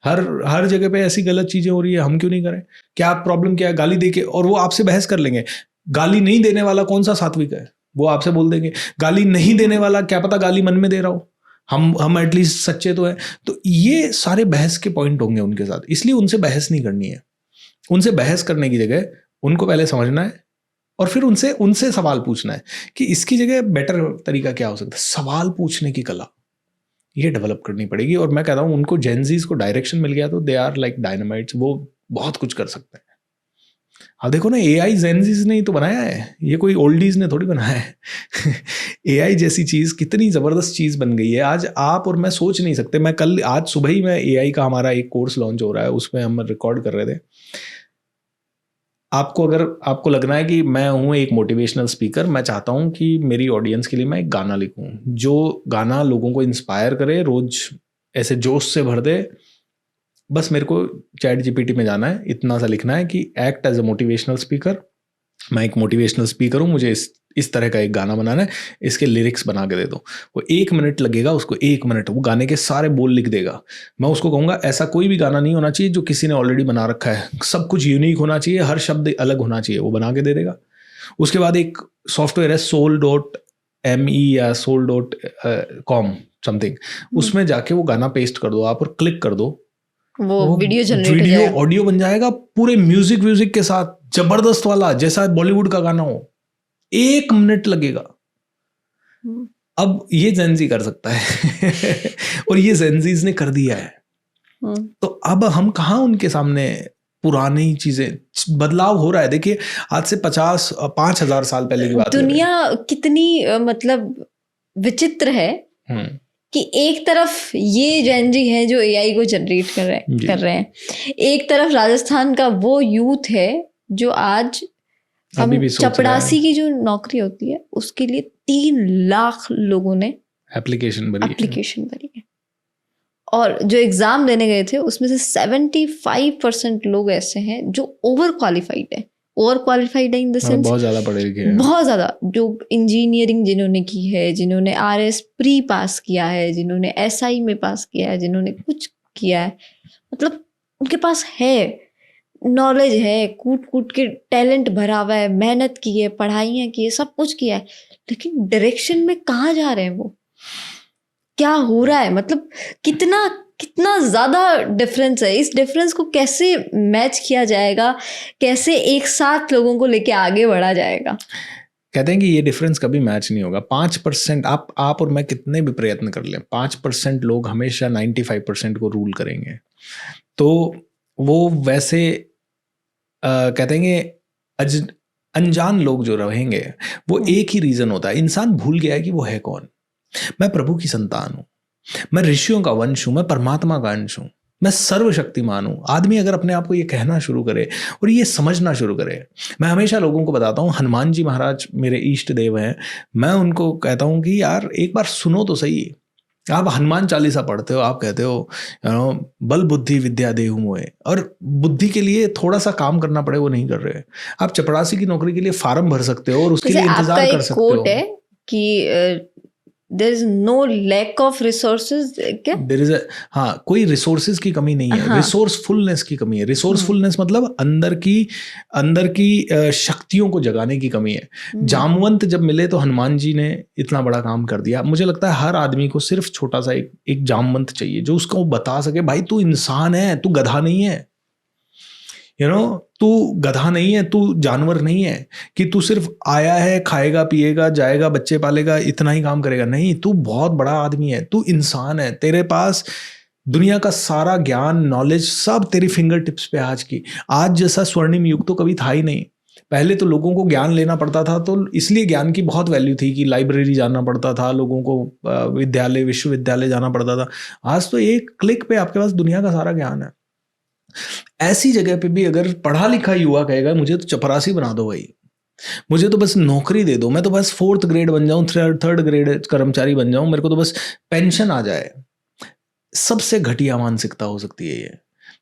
हर जगह पे ऐसी गलत चीजें हो रही है, हम क्यों नहीं करें? क्या प्रॉब्लम क्या है गाली देके? और वो आपसे बहस कर लेंगे। गाली नहीं देने वाला कौन सा सात्विक है? वो आपसे बोल देंगे। गाली नहीं देने वाला, क्या पता गाली मन में दे रहा हो, हम एटलीस्ट सच्चे तो है। तो ये सारे बहस के पॉइंट होंगे उनके साथ, इसलिए उनसे बहस नहीं करनी है। उनसे बहस करने की जगह उनको पहले समझना है और फिर उनसे सवाल पूछना है कि इसकी जगह बेटर तरीका क्या हो सकता है। सवाल पूछने की कला ये डेवलप करनी पड़ेगी। और मैं कहता हूँ उनको, जेनजीज को डायरेक्शन मिल गया तो दे आर लाइक डायनामाइट्स, वो बहुत कुछ कर सकते हैं। अब देखो ना, एआई जेनजीज ने ही तो बनाया है, ये कोई ओल्डीज ने थोड़ी बनाया है। एआई जैसी चीज़ कितनी ज़बरदस्त चीज़ बन गई है आज। आप और मैं सोच नहीं सकते। मैं आज सुबह ही मैं एआई का हमारा एक कोर्स लॉन्च हो रहा है, उसमें हम रिकॉर्ड कर रहे थे। आपको लगना है कि मैं हूँ एक मोटिवेशनल स्पीकर, मैं चाहता हूँ कि मेरी ऑडियंस के लिए मैं एक गाना लिखूँ जो गाना लोगों को इंस्पायर करे, रोज ऐसे जोश से भर दे। बस मेरे को चैट जीपीटी में जाना है, इतना सा लिखना है कि act as a motivational speaker. मैं एक मोटिवेशनल स्पीकर हूँ, मुझे इस तरह का एक गाना बनाना है, इसके लिरिक्स बना के दे दो। वो 1 मिनट लगेगा उसको, 1 मिनट, वो गाने के सारे बोल लिख देगा। मैं उसको कहूँगा ऐसा कोई भी गाना नहीं होना चाहिए जो किसी ने ऑलरेडी बना रखा है, सब कुछ यूनिक होना चाहिए, हर शब्द अलग होना चाहिए। वो बना के दे देगा। उसके बाद एक सॉफ्टवेयर है soul.me या soul.com समथिंग, उसमें जाके वो गाना पेस्ट कर दो आप और क्लिक कर दो, वो वीडियो ऑडियो बन जाएगा पूरे म्यूजिक के साथ, जबरदस्त वाला, जैसा बॉलीवुड का गाना हो। 1 मिनट लगेगा। अब ये जेनजी कर सकता है और ये जेनजीज ने कर दिया है। तो अब हम कहाँ उनके सामने पुरानी चीजें, बदलाव हो रहा है। देखिए आज से 5,000 साल पहले की बात है। दुनिया कितनी मतलब विचित्र है कि एक तरफ ये जेनजी है जो एआई को जनरेट कर रहे हैं, एक तरफ राजस्थान का वो यूथ है जो आज हम चपड़ासी की जो नौकरी होती है उसके लिए 3 लाख लोगों ने एप्लीकेशन भरी है। और जो एग्जाम देने गए थे उसमें से 75% लोग ऐसे हैं जो ओवर क्वालिफाइड है इन द सेंस बहुत ज्यादा पढ़े लिखे हैं, बहुत ज्यादा, जो इंजीनियरिंग जिन्होंने की है, जिन्होंने आरएस प्री पास किया है, जिन्होंने एसआई में पास किया है, जिन्होंने कुछ किया है, मतलब उनके पास है नॉलेज है, कूट के टैलेंट भरा हुआ है, मेहनत की है, पढ़ाइयाँ की है, सब कुछ किया है, लेकिन डायरेक्शन में कहाँ जा रहे हैं वो, क्या हो रहा है, मतलब कितना ज़्यादा डिफरेंस है। इस डिफरेंस को कैसे मैच किया जाएगा, कैसे एक साथ लोगों को लेके आगे बढ़ा जाएगा? कहते हैं कि ये डिफरेंस कभी मैच नहीं होगा। 5% आप और मैं कितने भी प्रयत्न कर लें, 5% लोग हमेशा 95% को रूल करेंगे। तो वो वैसे कहते हैं कि अनजान लोग जो रहेंगे वो एक ही रीज़न होता है, इंसान भूल गया है कि वो है कौन। मैं प्रभु की संतान हूँ, मैं ऋषियों का वंश हूँ, मैं परमात्मा का अंश हूँ, मैं सर्वशक्तिमान हूँ। आदमी अगर अपने आप को ये कहना शुरू करे और ये समझना शुरू करे, मैं हमेशा लोगों को बताता हूँ, हनुमान जी महाराज मेरे इष्ट देव हैं, मैं उनको कहता हूँ कि यार एक बार सुनो तो सही। आप हनुमान चालीसा पढ़ते हो, आप कहते हो बल बुद्धि विद्या देहु मोहे, और बुद्धि के लिए थोड़ा सा काम करना पड़े वो नहीं कर रहे। आप चपरासी की नौकरी के लिए फार्म भर सकते हो और उसके लिए इंतजार कर सकते हो। कोट है कि there is no lack of resources, क्या there is हाँ, कोई रिसोर्सेज की कमी नहीं है, रिसोर्सफुलनेस की कमी है। रिसोर्सफुलनेस मतलब अंदर की शक्तियों को जगाने की कमी है। जामवंत जब मिले तो हनुमान जी ने इतना बड़ा काम कर दिया। मुझे लगता है हर आदमी को सिर्फ छोटा सा एक जामवंत चाहिए जो उसको बता सके, भाई तू इंसान है, तू गधा नहीं है, तू गधा नहीं है, तू जानवर नहीं है कि तू सिर्फ आया है, खाएगा पिएगा जाएगा, बच्चे पालेगा, इतना ही काम करेगा। नहीं, तू बहुत बड़ा आदमी है, तू इंसान है, तेरे पास दुनिया का सारा ज्ञान नॉलेज सब तेरी फिंगर टिप्स पे आज जैसा स्वर्णिम युग तो कभी था ही नहीं। पहले तो लोगों को ज्ञान लेना पड़ता था, तो इसलिए ज्ञान की बहुत वैल्यू थी कि लाइब्रेरी जाना पड़ता था, लोगों को विद्यालय विश्वविद्यालय जाना पड़ता था। आज तो एक क्लिक पे आपके पास दुनिया का सारा ज्ञान है। ऐसी जगह पे भी अगर पढ़ा लिखा युवा कहेगा मुझे तो चपरासी बना दो भाई, मुझे तो बस नौकरी दे दो, मैं तो बस 4th ग्रेड बन जाऊं, थर्ड ग्रेड कर्मचारी बन जाऊं, मेरे को तो बस पेंशन आ जाए, सबसे घटिया मानसिकता हो सकती है ये।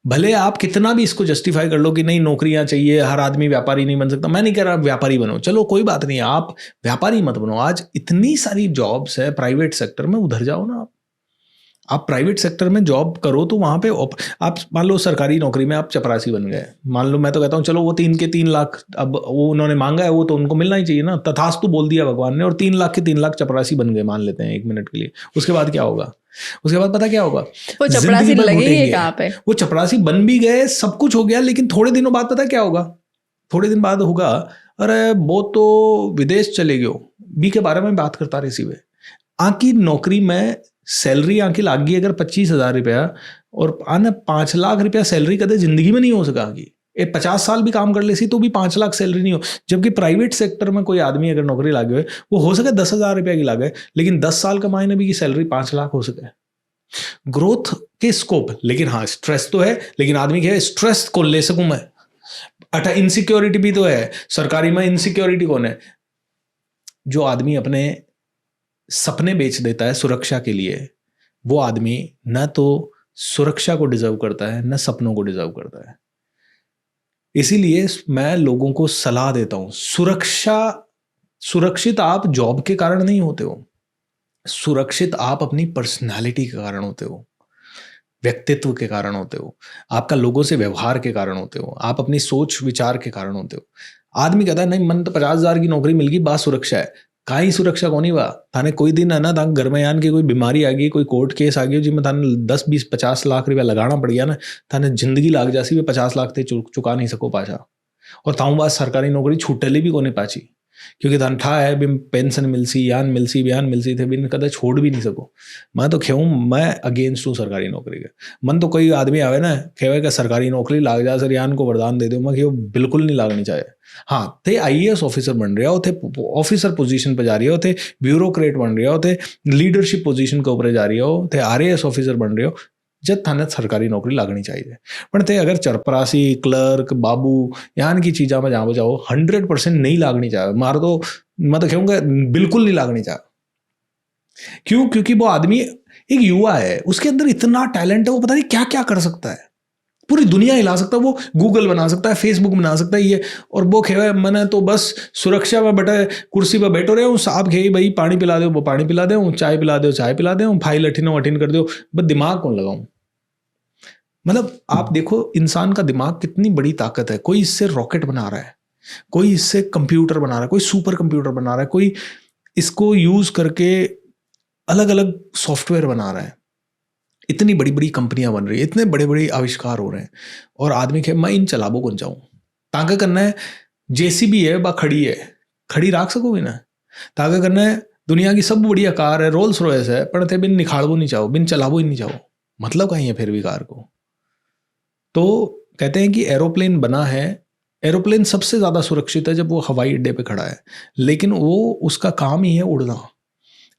भले आप कितना भी इसको जस्टिफाई कर लो कि नहीं नौकरियां चाहिए, हर आदमी व्यापारी नहीं बन सकता, मैं नहीं कह रहा व्यापारी बनो, चलो कोई बात नहीं, आप व्यापारी मत बनो। आज इतनी सारी जॉब्स है प्राइवेट सेक्टर में, उधर जाओ ना। आप प्राइवेट सेक्टर में जॉब करो तो वहाँ पे आप मान लो सरकारी नौकरी में आप चपरासी बन गए, मान लो, मैं तो कहता हूँ चलो वो 3 लाख अब वो उन्होंने मांगा है, वो तो उनको मिलना ही चाहिए ना, तथास्तु बोल दिया भगवान ने, और 3 लाख के 3 लाख चपरासी बन गए, मान लेते हैं 1 मिनट के लिए। उसके बाद क्या होगा? उसके बाद पता क्या होगा? वो चपरासी जिंदगी भर लगेंगे घुटेंगे। कहाँ पे? वो चपरासी बन भी गए, सब कुछ हो गया, लेकिन थोड़े दिनों बाद पता क्या होगा? थोड़े दिन बाद होगा, अरे वो तो विदेश चले गए, बी के बारे में बात करता रहे सिवे आकी नौकरी में सैलरी आकी लागी अगर 25,000 रुपया, और आने 5 लाख रुपया सैलरी कदे जिंदगी में नहीं हो सका कि 50 साल भी काम कर ले सी तो भी 5 लाख सैलरी नहीं हो। जबकि प्राइवेट सेक्टर में कोई आदमी अगर नौकरी लागे हुए, वो हो सके 10,000 रुपया की लागे, लेकिन 10 साल कमाए भी की सैलरी 5 लाख हो सके। ग्रोथ के स्कोप, लेकिन हाँ स्ट्रेस तो है, लेकिन आदमी क्या है, स्ट्रेस को ले सकूं मैं, अटा इनसिक्योरिटी भी तो है। सरकारी में इनसिक्योरिटी कौन है? जो आदमी अपने सपने बेच देता है सुरक्षा के लिए, वो आदमी न तो सुरक्षा को डिजर्व करता है, न सपनों को डिजर्व करता है। इसीलिए मैं लोगों को सलाह देता हूं, सुरक्षित आप जॉब के कारण नहीं होते हो, सुरक्षित आप अपनी पर्सनालिटी के कारण होते हो, व्यक्तित्व के कारण होते हो, आपका लोगों से व्यवहार के कारण होते हो, आप अपनी सोच विचार के कारण होते हो। आदमी कहता है नहीं मन तो 50,000 की नौकरी मिल गई, बात सुरक्षा है, काई सुरक्षा कौन ही बा थाने कोई दिन है ना था घर में आन की कोई बीमारी आ गई, कोई कोर्ट केस आ गया जिसमें थाने 10 20 50 लाख रुपया लगाना पड़ गया ना, थाने जिंदगी लाग जासी, वे 50 लाख थे चुका नहीं सको पाछा, और ताऊ बात सरकारी नौकरी छूटली भी कोने पाची, क्योंकि तनख्वाह है बिन पेंशन मिलसी, यान मिलसी, बयान मिलसी थे, बिन कदा छोड़ भी नहीं सको। मैं तो खेऊँ, मैं अगेंस्ट हूँ सरकारी नौकरी के। मन तो कोई आदमी आवे ना कहे कि सरकारी नौकरी लाग जा सर, यान को वरदान दे दो, मैं कि बिल्कुल नहीं लागनी चाहिए। हाँ थे IAS ऑफिसर बन रहे हो, थे ऑफिसर पोजीशन पर जा रही हो, थे ब्यूरोक्रेट बन रहे हो, थे लीडरशिप पोजीशन के ऊपर जा रही हो, थे RAS ऑफिसर बन रहे हो, जब थाने सरकारी नौकरी लागनी चाहिए। पर थे अगर चरपरासी क्लर्क बाबू यान की चीज़ा में जाओ 100% नहीं लागनी चाहिए, मार तो मैं तो कहूँगा बिल्कुल नहीं लागनी चाहिए। क्यों? क्योंकि वो आदमी एक युवा है, उसके अंदर इतना टैलेंट है, वो पता नहीं क्या क्या कर सकता है, पूरी दुनिया हिला सकता है, वो गूगल बना सकता है, फेसबुक बना सकता है ये, और वो खेवे मैंने तो बस सुरक्षा में बैठे कुर्सी पर बैठो रहे हूँ, साहब खे भाई पानी पिला दो वो पानी पिला दे, चाय पिला दो चाय पिला दे, फाइल अठिन कर दो, बस दिमाग कौन लगाऊं। मतलब आप देखो इंसान का दिमाग कितनी बड़ी ताकत है, कोई इससे रॉकेट बना रहा है, कोई इससे कंप्यूटर बना रहा है, कोई सुपर कंप्यूटर बना रहा है, कोई इसको यूज करके अलग अलग सॉफ्टवेयर बना रहा है, इतनी बड़ी बड़ी कंपनियां बन रही है, इतने बड़े बड़े आविष्कार हो रहे हैं, और आदमी के मैं इन चलाबो कौन जाऊं, ताकि करना है JCB है बा खड़ी है, खड़ी राख सकोगे ना, ताकि करना है दुनिया की सब बढ़िया कार है, रोल्स रॉयस है, पर थे बिन निखाड़बो नहीं चाहो, बिन चलाबो ही नहीं चाहो, मतलब कहीं है फिर भी कार को। तो कहते हैं कि एरोप्लेन बना है, एरोप्लेन सबसे ज़्यादा सुरक्षित है जब वो हवाई अड्डे पे खड़ा है, लेकिन वो उसका काम ही है उड़ना।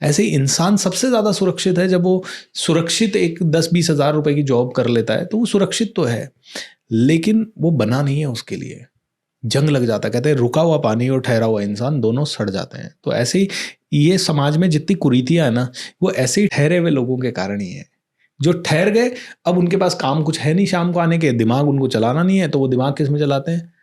ऐसे ही इंसान सबसे ज़्यादा सुरक्षित है जब वो सुरक्षित एक 10-20 हज़ार रुपए की जॉब कर लेता है, तो वो सुरक्षित तो है, लेकिन वो बना नहीं है उसके लिए, जंग लग जाता है। कहते हैं रुका हुआ पानी और ठहरा हुआ इंसान दोनों सड़ जाते हैं। तो ऐसे ही ये समाज में जितनी कुरीतियाँ है ना, वो ऐसे ही ठहरे हुए लोगों के कारण ही है, जो ठहर गए, अब उनके पास काम कुछ है नहीं शाम को आने के, दिमाग उनको चलाना नहीं है, तो वो दिमाग किस में चलाते हैं,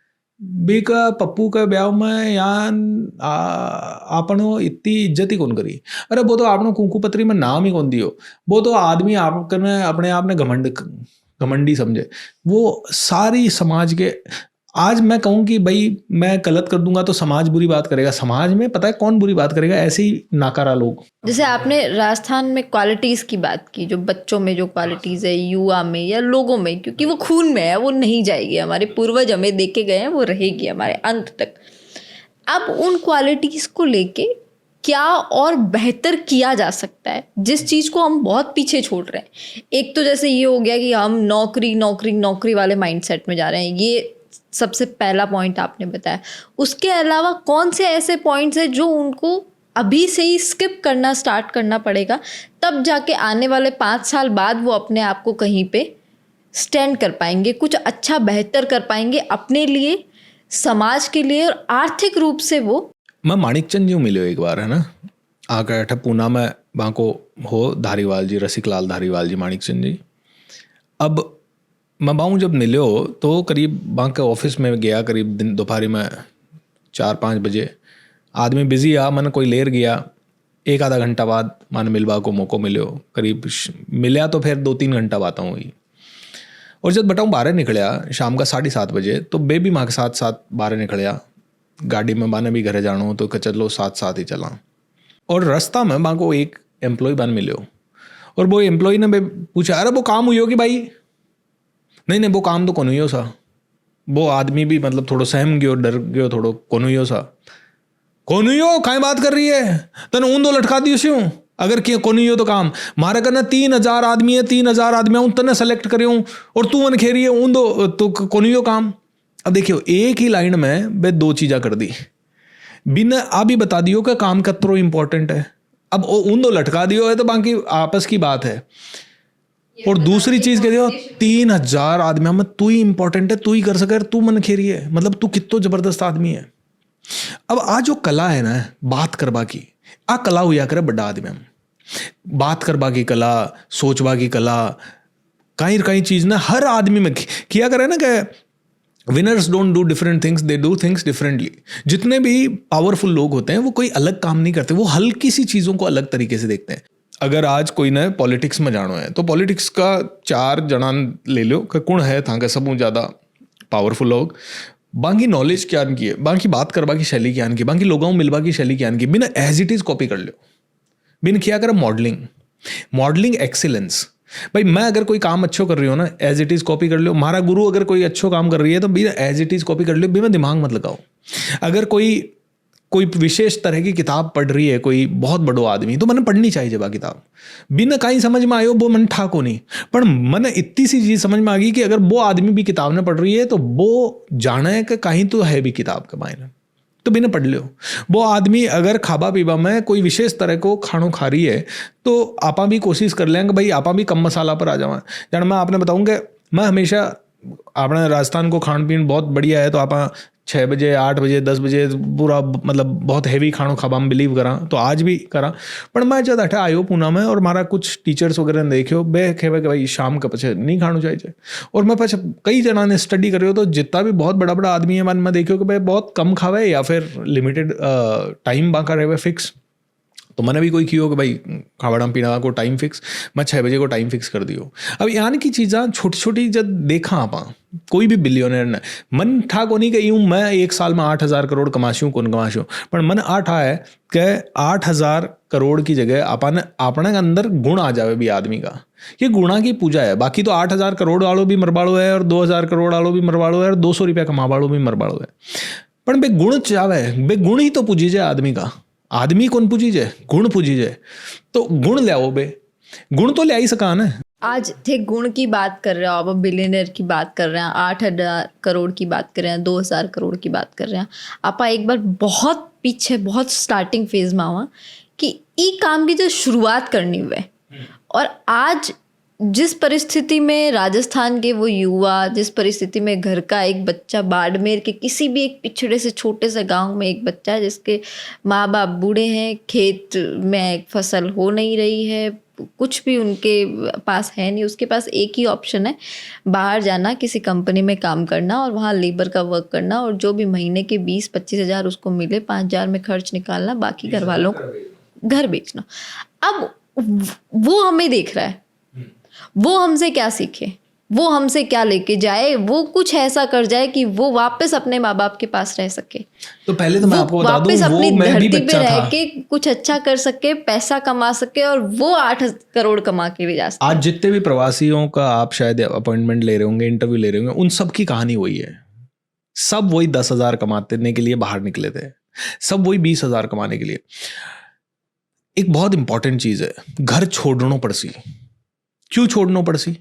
बेका पप्पू के ब्याह में यान आपनो इतनी इज्जत ही कौन करी, अरे वो तो आपने कुंकू पत्री में नाम ही कौन दियो, वो तो आदमी आपने अपने आप ने घमंडी समझे। वो सारी समाज के, आज मैं कहूँ कि भाई मैं गलत कर दूंगा तो समाज बुरी बात करेगा, समाज में पता है कौन बुरी बात करेगा, ऐसे ही नाकारा लोग। जैसे आपने राजस्थान में क्वालिटीज की बात की, जो बच्चों में जो क्वालिटीज है, युवा में या लोगों में, क्योंकि वो खून में है, वो नहीं जाएगी, हमारे पूर्वज हमें देके गए हैं, वो रहेगी हमारे अंत तक। अब उन क्वालिटीज को लेके क्या और बेहतर किया जा सकता है, जिस चीज़ को हम बहुत पीछे छोड़ रहे हैं। एक तो जैसे ये हो गया कि हम नौकरी नौकरी नौकरी वाले माइंडसेट में जा रहे हैं, ये सबसे पहला पॉइंट आपने बताया, उसके अलावा कौन से ऐसे पॉइंट्स हैं जो उनको अभी से ही स्किप करना स्टार्ट करना पड़ेगा, तब जाके आने वाले 5 साल बाद वो अपने आप को कहीं पे स्टैंड कर पाएंगे, कुछ अच्छा बेहतर कर पाएंगे अपने लिए, समाज के लिए, और आर्थिक रूप से वो। मैं माणिकचंद जी मिलियो एक बार, है ना, आकर अठा पूना में वहाँ को हो धारीवाल जी, रसिक लाल धारीवाल जी, माणिकचंद जी। अब मैं बाहू जब मिलियो तो करीब वहाँ के ऑफिस में गया, करीब दिन दोपहर में 4-5 बजे। आदमी बिजी आ, मैंने कोई लेर गया, एक आधा घंटा बाद मैंने मिलवा को मौका मिलो, करीब मिलया तो फिर 2-3 घंटा बात हुई। और जब बताऊँ बाहर निकलिया शाम का 7:30 बजे, तो बे भी माँ के साथ साथ बाहर निकलिया, गाड़ी में बाने भी घरे जाना हो तो चलो साथ साथ ही चला। और रास्ता में माँ को एक एम्प्लॉय बन मिलो, और वो एम्प्लॉय ने पूछा, अरे वो काम हुई होगी भाई? नहीं वो काम तो कौन हुई हो सा। वो आदमी भी मतलब थोड़ा सहम गयो, डर गयो थोड़ो, कौन हुई हो सा, कौन हुई हो, काहे बात कर रही है, तने ऊंधो लटका दियो स्यूं, अगर क्या कौन हुई हो तो काम मारे करना 3,000 आदमी है, 3,000 आदमी हूँ तने सेलेक्ट करे हूँ, और तू मन खेरी है ऊंधो तो कौन हुई हो काम। अब देखियो एक ही लाइन में वे 2 चीज़ा कर दी, बिना आ भी बता दियो कि काम कतरो इंपॉर्टेंट है। अब ऊंधो लटका दियो है तो बाकी आपस की बात है, और दूसरी चीज कह दियो 3,000 आदमी में तू ही इंपॉर्टेंट है, तू ही कर सके, तू मन खेरी है, मतलब तू कितो जबरदस्त आदमी है। अब आ जो कला है ना बात करवा की, आ कला हुआ करे बड़ा आदमी में, बात करवा की कला, सोचवा की कला, कई चीज ना हर आदमी में किया करे ना, कि winners don't do different things, they do things differently. जितने भी पावरफुल लोग होते हैं वो कोई अलग काम नहीं करते, वो हल्की सी चीजों को अलग तरीके से देखते हैं। अगर आज कोई ने पॉलिटिक्स में जाना है तो पॉलिटिक्स का 4 जना ले लो कि कौन है था के सब ज़्यादा पावरफुल लोग, बाकी नॉलेज क्या की है, बाकी बात करवा की शैली क्या की, बाकी लोगों को मिलवा की शैली क्या की, बिना एज इट इज़ कॉपी कर लो, बिन किया कर मॉडलिंग एक्सीलेंस। भाई मैं अगर कोई काम अच्छो कर रही हो ना, एज इट इज़ कॉपी कर लो। हमारा गुरु अगर कोई अच्छो काम कर रही है तो बिना एज इट इज़ कॉपी कर लो, बिना दिमाग मत लगाओ। अगर कोई विशेष तरह की किताब पढ़ रही है कोई बहुत बड़ो आदमी, तो मैंने पढ़नी चाहिए जब किताब, बिना कहीं समझ में आयो वो मन ठाको नहीं, पर मैंने इतनी सी चीज़ समझ में आ गई कि अगर वो आदमी भी किताब ने पढ़ रही है तो वो जाना है कि कहीं तो है भी किताब के मायने, तो बिना पढ़ लो। वो आदमी अगर खाबा पीबा में कोई विशेष तरह को खानो खा रही है तो आपा भी कोशिश कर लेंगे भाई आपा भी कम मसाला पर आ जावा। जान मैं आपने बताऊँगा, मैं हमेशा अपने राजस्थान को खान पीन बहुत बढ़िया है, तो आप 6 बजे 8 बजे 10 बजे पूरा मतलब बहुत हैवी खानो खाबा में बिलीव करा, तो आज भी करा। पर मैं जब अठा आयो पूना में और हमारा कुछ टीचर्स वगैरह ने देखियो बे खेवे कि भाई शाम का पछे नहीं खानो चाहिए, और मैं पछे कई जना ने स्टडी करियो तो जितना भी बहुत बड़ा बड़ा आदमी है मन में देखियो कि भाई बहुत कम खावे या फिर लिमिटेड टाइम बाका रहे फिक्स। तो मैंने भी कोई कियो कि भाई खावड़ा पीना को टाइम फिक्स, मैं 6 बजे को टाइम फिक्स कर दियो। अब यानी की चीज़ा छोटी छोटी जब देखा आप कोई भी बिलियनर ने मन ठा को नहीं कि यूँ मैं एक साल में 8,000 करोड़ कमाशूँ कौन कमाशूँ, पर मन आठा है कि 8,000 करोड़ की जगह अपन अपने अंदर गुण आ जावे भी आदमी का, ये गुणा की पूजा है। बाकी तो 8,000 करोड़ वालों भी मरवाड़ो है, और 2,000 करोड़ वालों भी मरवाड़ो है, और 200 रुपया कमा वालों भी मरवाड़ो है, पर बे गुण चावे, बे गुण ही तो पूजी जाए आदमी का। आदमी कौन पूजी जाए, गुण पूजी जाए, तो गुण ले आओ बे, गुण तो ले आई सका ना। आज थे गुण की बात कर रहे हो आप, बिलियनर की बात कर रहे हैं, 8,000 करोड़ की बात कर रहे हैं, 2,000 करोड़ की बात कर रहे हैं। आप एक बार बहुत पीछे बहुत स्टार्टिंग फेज में हुआ कि ई काम की जो शुरुआत करनी हुए, और आज जिस परिस्थिति में राजस्थान के वो युवा, जिस परिस्थिति में घर का एक बच्चा, बाड़मेर के किसी भी एक पिछड़े से छोटे से गांव में एक बच्चा है जिसके माँ बाप बूढ़े हैं, खेत में फसल हो नहीं रही है, कुछ भी उनके पास है नहीं, उसके पास एक ही ऑप्शन है बाहर जाना, किसी कंपनी में काम करना और वहाँ लेबर का वर्क करना, और जो भी महीने के 20-25 हज़ार उसको मिले, 5,000 में खर्च निकालना, बाकी घर वालों को घर बेचना। अब वो हमें देख रहा है, वो हमसे क्या सीखे, वो हमसे क्या लेके जाए, वो कुछ ऐसा कर जाए कि वो वापस अपने माँ बाप के पास रह सके। तो पहले तो मैं आपको बता दूं, वापस अपनी वो मैं भी धरती पे बच्चा रह था, के कुछ अच्छा कर सके, पैसा कमा सके, और वो 8 करोड़ कमा के भी जा सके। आज जितने भी प्रवासियों का आप शायद अपॉइंटमेंट ले रहे होंगे, इंटरव्यू ले रहे होंगे, उन सब की कहानी वही है। सब वही 10,000 कमाने के लिए बाहर निकले थे, सब वही 20,000 कमाने के लिए। एक बहुत इंपॉर्टेंट चीज है, घर छोड़ना पड़सी। क्यों छोड़ना पड़सी?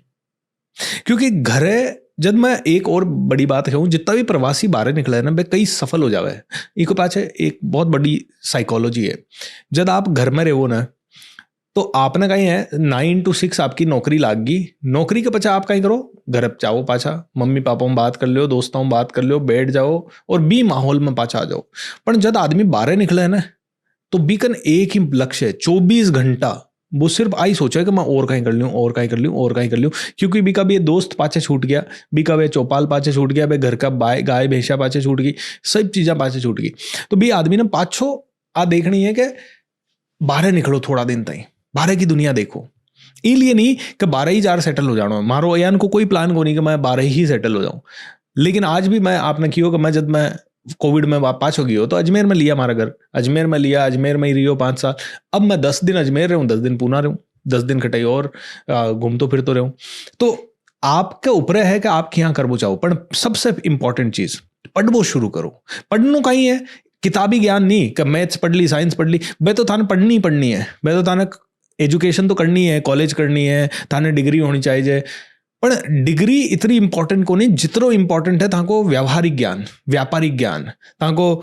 क्योंकि घरे जब मैं एक और बड़ी बात कहूँ, जितना भी प्रवासी बाहर निकला है ना, वे कई सफल हो जावे। इको पाछे एक बहुत बड़ी साइकोलॉजी है। जब आप घर में रहो ना, तो आपने कहीं है 9 to 6 आपकी नौकरी लाग गई, नौकरी के पचा आप कहीं करो, घर जाओ, पाछा मम्मी पापा में बात कर लो, दोस्तों में बात कर लो, बैठ जाओ और बी माहौल में पाछा आ जाओ। पर जब आदमी बाहर निकला है ना, तो बीकन एक ही लक्ष्य है, 24 घंटा वो सिर्फ आई सोचा है कि मैं और कहीं कर लूँ, और कहीं कर लूँ, और कहीं कर लूँ। क्योंकि बी कभी दोस्त पाछे छूट गया, बी कभी चौपाल पाछे छूट गया, बे घर का गाय भैंसा पाछे छूट गई, सब चीज़ें पाछे छूट गई। तो बी आदमी ने पाछो आ देखनी है कि बाहर निकलो, थोड़ा दिन तक बाहर की दुनिया देखो। इसलिए नहीं कि 12 ही जार सेटल हो जाना, मारो यान को कोई प्लान को नहीं कि मैं 12 ही सेटल हो जाऊं। लेकिन आज भी मैं आपने किया कि मैं जब मैं कोविड में वापस हो गई हो, तो अजमेर में लिया हमारा घर, अजमेर में लिया, अजमेर में ही रही हो 5 साल। अब मैं 10 दिन अजमेर रहूँ, 10 दिन पूना रहूँ, 10 दिन कटाई और घूमतो फिरतो रहूँ। तो आपके ऊपर है कि आप क्या करबो चाहो। पर सबसे इंपॉर्टेंट चीज, पढ़बो शुरू करो। पढ़नो कहीं है किताबी ज्ञान नहीं कि मैथ्स पढ़ ली, साइंस पढ़ ली, वे तो थाने पढ़नी है, वे तो थाने एजुकेशन तो करनी है, कॉलेज करनी है, थाने डिग्री होनी चाहिए। पर डिग्री इतनी इंपॉर्टेंट को नहीं जितनो इंपॉर्टेंट है ताको व्यावहारिक ज्ञान, व्यापारिक ज्ञान, ताको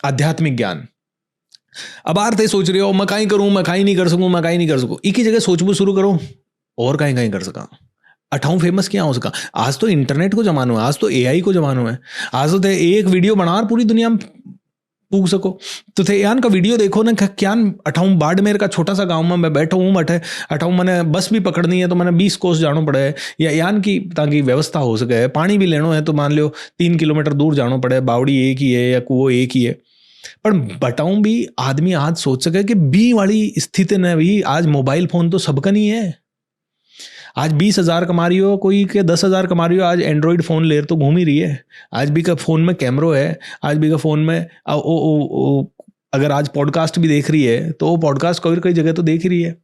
आध्यात्मिक ज्ञान। अब आर थे सोच रहे हो मैं कहीं करूं, मैं कहीं नहीं कर सकूं, मैं कहीं नहीं कर सकूं, एक ही जगह सोचबो शुरू करो और कहीं कहीं कर सका। अठाऊ फेमस क्या हो सका। आज तो इंटरनेट को जमानो है, आज तो एआई को जमानो है। आज तो एक वीडियो बना पूरी दुनिया में पूग सको। तो थे यान का वीडियो देखो ना, क्या अठाऊ बाड़मेर का छोटा सा गांव में मैं बैठा हूँ, बैठे अठाऊ मैंने बस भी पकड़नी है तो मैंने 20 कोस जाना पड़े, या यान की ताकि व्यवस्था हो सके। पानी भी लेना है तो मान लो 3 किलोमीटर दूर जाना पड़े, बावड़ी एक ही है या कुओं एक ही है। पर बताऊं भी आदमी आज सोच सके कि बी वाली स्थिति ने भी आज मोबाइल फोन तो सबका नहीं है। आज 20,000 कमा रही हो कोई के 10,000 कमा रही हो, आज एंड्रॉइड फोन ले तो घूम ही रही है। आज भी का फोन में कैमरा है, आज भी का फोन में अगर आज पॉडकास्ट भी देख रही है तो वो पॉडकास्ट कई जगह तो देख ही रही है।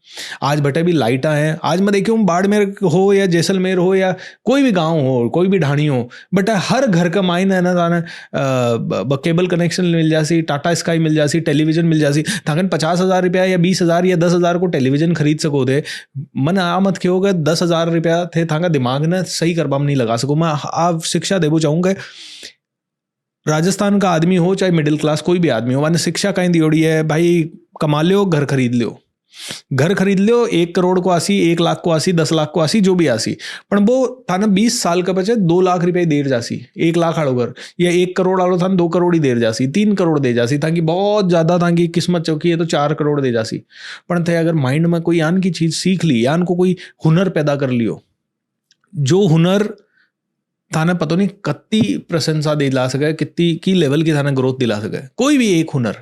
आज बटे भी लाइटा हैं। आज मैं देखी हूँ बाड़मेर हो या जैसलमेर हो या कोई भी गांव हो, कोई भी ढाणी हो, बट हर घर का माइन है ना, केबल कनेक्शन मिल जासी, टाटा स्काई मिल जासी, टेलीविजन मिल जासी। ताकन 50,000 रुपया या 20,000 या 10,000 को टेलीविजन खरीद सको थे। मन आ मत क्यों गए 10,000 रुपया थे थाका दिमाग ने सही करबा में नहीं लगा सको। मैं आप शिक्षा देवो चाहूँगा, राजस्थान का आदमी हो चाहे मिडिल क्लास कोई भी आदमी हो, मैंने शिक्षा कहीं दियोड़ी है भाई, कमा लो, घर खरीद लो, घर खरीद लो। 1 करोड़ को आसी, 1 लाख को आसी, 10 लाख को आसी, जो भी आसी। पर वो थाना 20 साल का बचे 2 लाख रुपए देर जासी, 1 लाख आड़ो घर, या 1 करोड़ आड़ो थाना 2 करोड़ ही देर जासी, 3 करोड़ दे जासी, ताकि बहुत ज्यादा ताकि किस्मत चौकी है तो 4 करोड़ दे जासी। पर थे अगर माइंड में कोई यान की चीज सीख ली, यान को कोई हुनर पैदा कर लियो, जो हुनर थाने पता नहीं कितनी प्रशंसा दिला सके, कितनी की लेवल की थाने ग्रोथ दिला सके, कोई भी एक हुनर।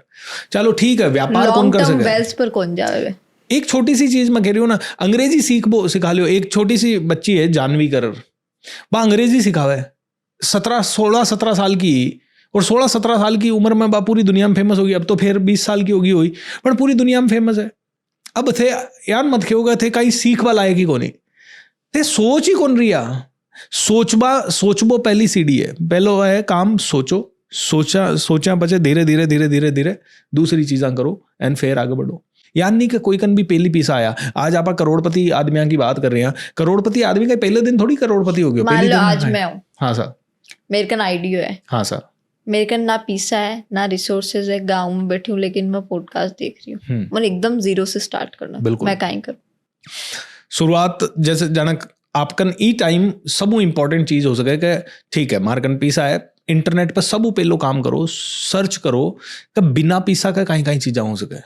चलो ठीक है, व्यापार कौन कर सके, वेल्थ पर कौन जावे। एक छोटी सी चीज मैं कह रही हूँ ना, अंग्रेजी सिखा लियो। एक छोटी सी बच्ची है जानवी कर, वह अंग्रेजी सिखावे, 16-17 साल की, और 16-17 साल की उम्र में पूरी दुनिया में फेमस होगी। अब तो फिर 20 साल की होगी हुई, पर पूरी दुनिया में फेमस है। अब थे यार मत खेगा थे कहीं सीखवा लायक ही कोनी थे, सोच ही कौन रिया। सोचबो पहली सीढ़ी है। पहलो है काम सोचो, सोचा बचे धीरे धीरे धीरे धीरे धीरे दूसरी चीज़ां करो एंड फिर आगे बढ़ो। यान नहीं कि कोई कन भी पहली पीसा आया। आज आप करोड़पति आदमियों की बात कर रहे हैं, करोड़पति आदमी का पहले दिन थोड़ी करोड़पति हो गया। मान लो आज मैं हूँ, हाँ सर, मेरे कन आइडिया है, हाँ सर, मेरे कन ना पीसा है ना रिसोर्सेज है, गाँव में बैठी हूँ लेकिन मैं पॉडकास्ट देख रही हूँ। मैंने एकदम जीरो से स्टार्ट करना, मैं कहीं करूँ शुरुआत। जैसे जनक आपकन ई टाइम सबू इंपॉर्टेंट चीज हो सके कि ठीक है मारकन पीसा है, इंटरनेट पर सबू पहलो काम करो, सर्च करो कि बिना पीसा का कहीं कहीं चीजा हो सके।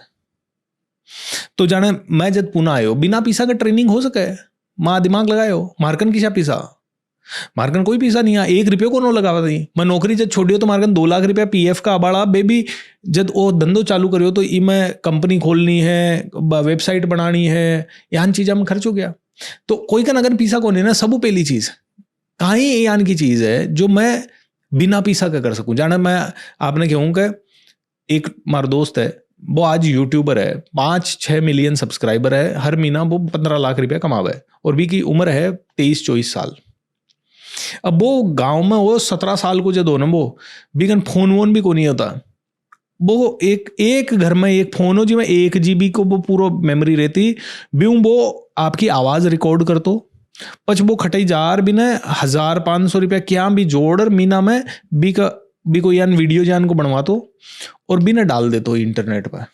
तो जाने मैं जब पुणे आयो बिना पीसा का ट्रेनिंग हो सके, माँ दिमाग लगायो, मारकन किसा पीसा, मारकन कोई पीसा नहीं है, 1 रुपये को नो लगावा थी। मैं नौकरी जब छोड़ियो तो मारकन 2 लाख रुपया पीएफ का अबाड़ा बेबी। जब वो धंधो चालू करियो तो ई में कंपनी खोलनी है, वेबसाइट बनानी है, यहाँ चीजा में खर्च हो गया। तो कोई कन अगर पीसा को नहीं ना, सबू पहली चीज कहीं यान की चीज है जो मैं बिना पीसा का कर सकूं। जाना मैं आपने कहूँ कि एक मार दोस्त है, वो आज यूट्यूबर है, 5-6 मिलियन सब्सक्राइबर है, हर महीना वो 15 लाख रुपया कमावा है, और भी की उम्र है 23-24 साल। अब वो गांव में वो 17 साल को जब हो ना, वो बिगन फोन वोन भी को नहीं होता। वो एक घर में एक फोन हो जिसमें 1 GB को वो पूरा मेमोरी रहती, भी वो आपकी आवाज रिकॉर्ड कर तो, पछ वो खटाई जार भी न 1,000-500 रुपया क्या भी जोड़ मीना में भी कोई यान वीडियो जान को बनवा तो और भी न डाल दे तो इंटरनेट पर।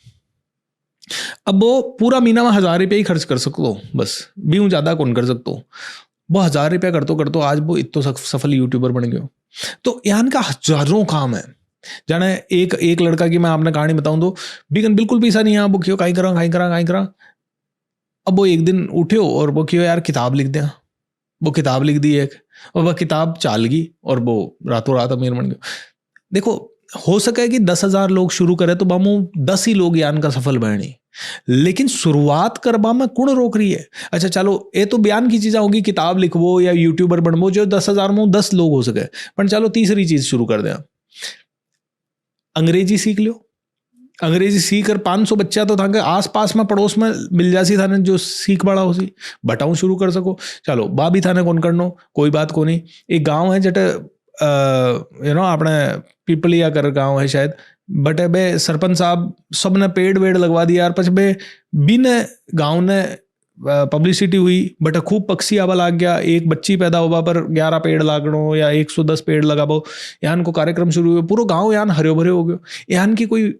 अब वो पूरा महीना में 1,000 रुपया ही खर्च कर सकते, बस भी हूँ ज़्यादा कौन कर सकते। वो 1,000 रुपया करतो आज वो इतो सफल यूट्यूबर बन गयो। तो यान का हजारों काम है। जाने एक लड़का की मैं आपने कहानी बताऊं तो बिल्कुल पैसा नहीं है, वो क्यों काई करा। अब वो एक दिन उठ्यो और वो क्यों यार किताब लिख दिया, वो किताब लिख दी एक, और वह किताब चाल गई और वो रातों रात अमीर बन गया। देखो हो सके कि 10,000 लोग शुरू करे तो बामू 10 ही लोग यान का सफल बने, लेकिन शुरुआत करबा में कौन रोक रही है। अच्छा चलो ये तो बयान की चीज़ें होगी, किताब लिखवो या यूट्यूबर बनवो जो 10,000 में 10 लोग हो सके, पर चलो तीसरी चीज शुरू कर दें, अंग्रेजी सीख लो। अंग्रेजी सीख कर 500 बच्चा तो था आस पास में पड़ोस में मिल जासी थाने जो सीख बड़ा हो सी बटाऊं शुरू कर सको। चलो बा भी थाने कौन करनो, कोई बात को नहीं। एक गांव है जटे अपने पिपलिया कर गांव है शायद, बट बे सरपंच साहब सब ने पेड़ वेड़ लगवा दिया यार, पछ बे बिन गांव ने पब्लिसिटी हुई बट खूब पक्षी आवा लाग गया, एक बच्ची पैदा हुआ पर 11 पेड़ लागणो या 110 पेड़ लगाबो, यान को कार्यक्रम शुरू हुए, पूरा गांव यान हरे भरे हो गयो। यान की कोई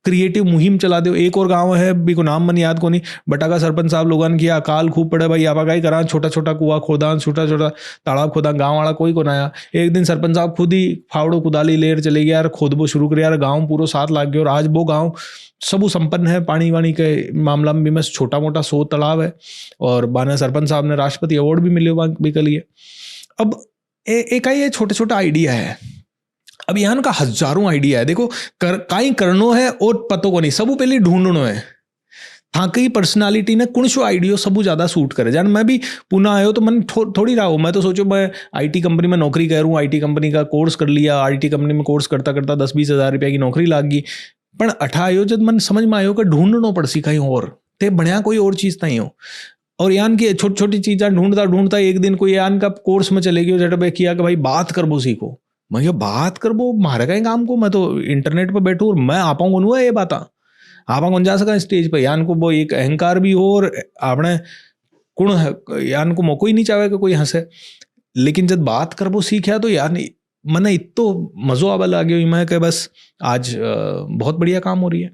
क्रिएटिव मुहिम चला दो। एक और गांव है भी को नाम मन याद को नहीं, बटा का सरपंच साहब लोगन किया, अकाल खूब पड़े भाई आपा का करा, छोटा छोटा कुआ खोदा, छोटा छोटा तालाब खोदा, गांव वाला कोई को नया। एक दिन सरपंच साहब खुद ही फावड़ो कुदाली लेर चले गया यार, खोदबो शुरू कर यार, गाँव पूरा साथ लाग गया और आज वो गाँव सब संपन्न है। पानी वानी के मामला में भी मैं छोटा मोटा 100 तालाब है और बाने सरपंच साहब ने राष्ट्रपति अवार्ड भी मिले भी के लिए। अब एक ये छोटा छोटा आइडिया है। अब यहाँ का हजारों आइडिया है। देखो काई करनो है और पतो को नहीं, सबू पहले ढूंढनो है था कई पर्सनालिटी ने कौन सो आइडियो सबू ज्यादा सूट करे। जान मैं भी पुणे आयो तो मन थोड़ी रहा हूँ, मैं तो सोचो मैं आईटी कंपनी में नौकरी करूँ, आईटी कंपनी का कोर्स कर लिया, आईटी कंपनी में कोर्स करता करता 10-20 हज़ार रुपया की नौकरी लाग गई। पर अठा आयो जब मन समझ में आयो कि ढूंढनो पड़सी कहीं और ते बढ़िया कोई और चीज नहीं हो। और यान की छोटी छोटी चीज़ें ढूंढता एक दिन कोई यान का कोर्स में चले गयो, जब किया कि भाई बात करबो सीखो। मैं क्या बात करबो, मारे का काम को, मैं तो इंटरनेट पर बैठूँ और मैं आपा कौन हुआ ये बात आपा कौन जा सका स्टेज पर। यान को वो एक अहंकार भी हो और आपने कुण यान को मौको ही नहीं चाहे कि कोई हंसे। लेकिन जब बात करबो सीखा तो यार मैंने इतो मजो आवा लगे मैं कि बस आज बहुत बढ़िया काम हो रही है।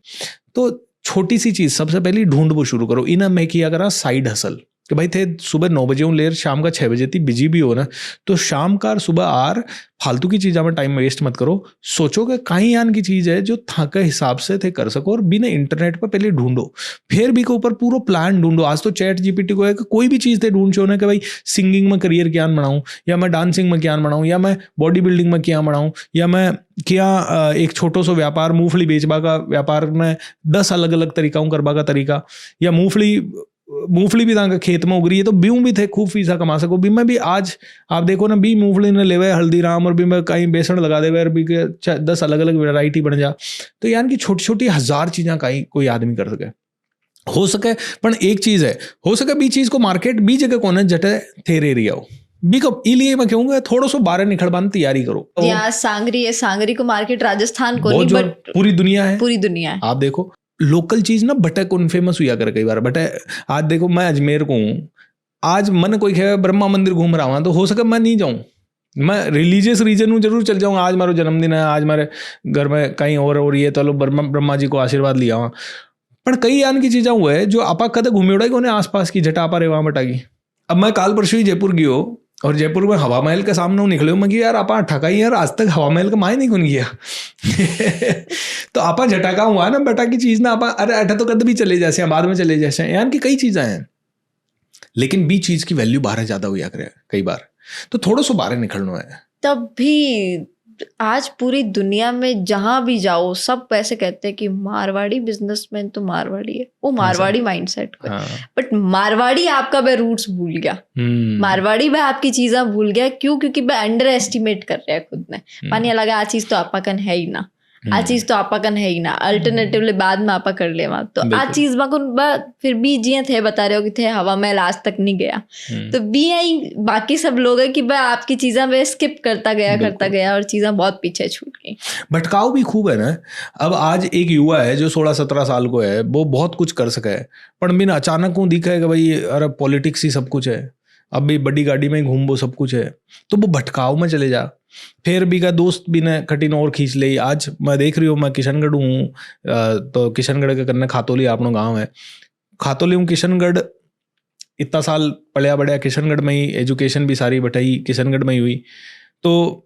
तो छोटी सी चीज सबसे पहले ढूंढबो शुरू करो। इना मैं किया करा साइड हसल कि भाई थे सुबह 9 बजे लेर शाम का 6 बजे थी बिजी भी हो ना, तो शाम का सुबह आर फालतू की चीज़ में टाइम वेस्ट मत करो। सोचो कि कहीं यान की चीज़ है जो था के हिसाब से थे कर सको और बिना इंटरनेट पर पहले ढूंढो, फिर भी के ऊपर पूरा प्लान ढूंढो। आज तो चैट जीपीटी को है कि कोई भी चीज़ थे ढूंढ चो ना कि भाई सिंगिंग में करियर क्या बनाऊँ, या मैं डांसिंग में क्या बनाऊँ, या मैं बॉडी बिल्डिंग में क्या बनाऊँ, या मैं क्या एक छोटो सो व्यापार मूंगफली बेचबा का व्यापार में 10 अलग अलग तरीकाओं करबा का तरीका, या मूंगफली भी तांका खेत में उग रही है तो बीऊ भी थे खूब पैसा कमा सको। भी मैं भी आज आप देखो ना, भी मूंगफली ने लेवे हल्दीराम और भी मैं कहीं बेसन लगा देवे और भी 10 अलग अलग वेराइटी बन जा। तो यानी कि छोटी छोटी 1000 चीज़ें कहीं कोई आदमी कर सके हो सके। पर एक चीज़ है, हो सके बी चीज़ को मार्केट बी जगह कौन है जटे थे रही हो भी कब इलिए मैं कहूँगा थोड़ा सो बाहर निकलवाने तैयारी करो। यहाँ सांगरी है, सांगरी को मार्केट राजस्थान को नहीं बट पूरी दुनिया है, पूरी दुनिया है। आप देखो लोकल चीज ना बटे कौन फेमस हुआ कर कई बार। बटे आज देखो मैं अजमेर को हूँ, आज मन कोई कहे ब्रह्मा मंदिर घूम रहा हूँ तो हो सके मैं नहीं जाऊँ, मैं रिलीजियस रीजन हूँ जरूर चल जाऊँ। आज मारो जन्मदिन है, आज मेरे घर में कहीं और ये तो ब्रह्मा जी को आशीर्वाद लिया वहाँ। पर कई यान की चीज़ें हुए जो आपा कदे घूमे उड़ा उन्हें आसपास की जटा आपा रे वहाँ बटागी। अब मैं काल परसों ही जयपुर गयो और जयपुर में हवा महल के सामने निकले मैं कि यार आपा ठकाई यार आज तक हवा महल का माय नहीं कौन गया। तो आपा झटका हुआ ना बेटा की चीज ना आपा अरे अठा तो कद भी चले जैसे बाद में चले जैसे यार की कई चीजें हैं, लेकिन बी चीज की वैल्यू बाहर ज्यादा हुआ करे कई बार, तो थोड़ा सा बाहर निकलना है। तब भी आज पूरी दुनिया में जहां भी जाओ सब ऐसे कहते हैं कि मारवाड़ी बिजनेसमैन तो मारवाड़ी है, वो मारवाड़ी माइंडसेट को। बट मारवाड़ी आपका वह रूट्स भूल गया, मारवाड़ी वह आपकी चीजें भूल गया। क्यों? क्योंकि वह अंडर एस्टिमेट कर रहा है खुद ने। पानी लगा आ चीज तो आपा कन है ही ना, आ चीज तो आपा कन है ही ना, अल्टरनेटिवली बाद में आपा कर ले वहां। तो आ चीज फिर भी जिये थे बता रहे हो कि थे हवा महल आज तक नहीं गया, तो भी यही बाकी सब लोग है कि भाई आपकी चीजें वे स्किप करता गया और चीजें बहुत पीछे छूट गई। भटकाव भी खूब है ना। अब आज एक युवा है जो 16-17 साल को है, वो बहुत कुछ कर सका है, पर बिना अचानक को दिखा है कि भाई अरे पॉलिटिक्स ही सब कुछ है। अब भी बड़ी गाड़ी में ही घूम, वो सब कुछ है, तो वो भटकाव में चले जा। फिर भी का दोस्त भी ने कटिन और खींच ले। आज मैं देख रही हूँ, मैं किशनगढ़ हूँ, तो किशनगढ़ के कन्ने खातोली आपनो गाँव है, खातोली हूँ किशनगढ़, इतना साल पढ़िया बढ़िया किशनगढ़ में ही, एजुकेशन भी सारी बटाई किशनगढ़ में ही हुई। तो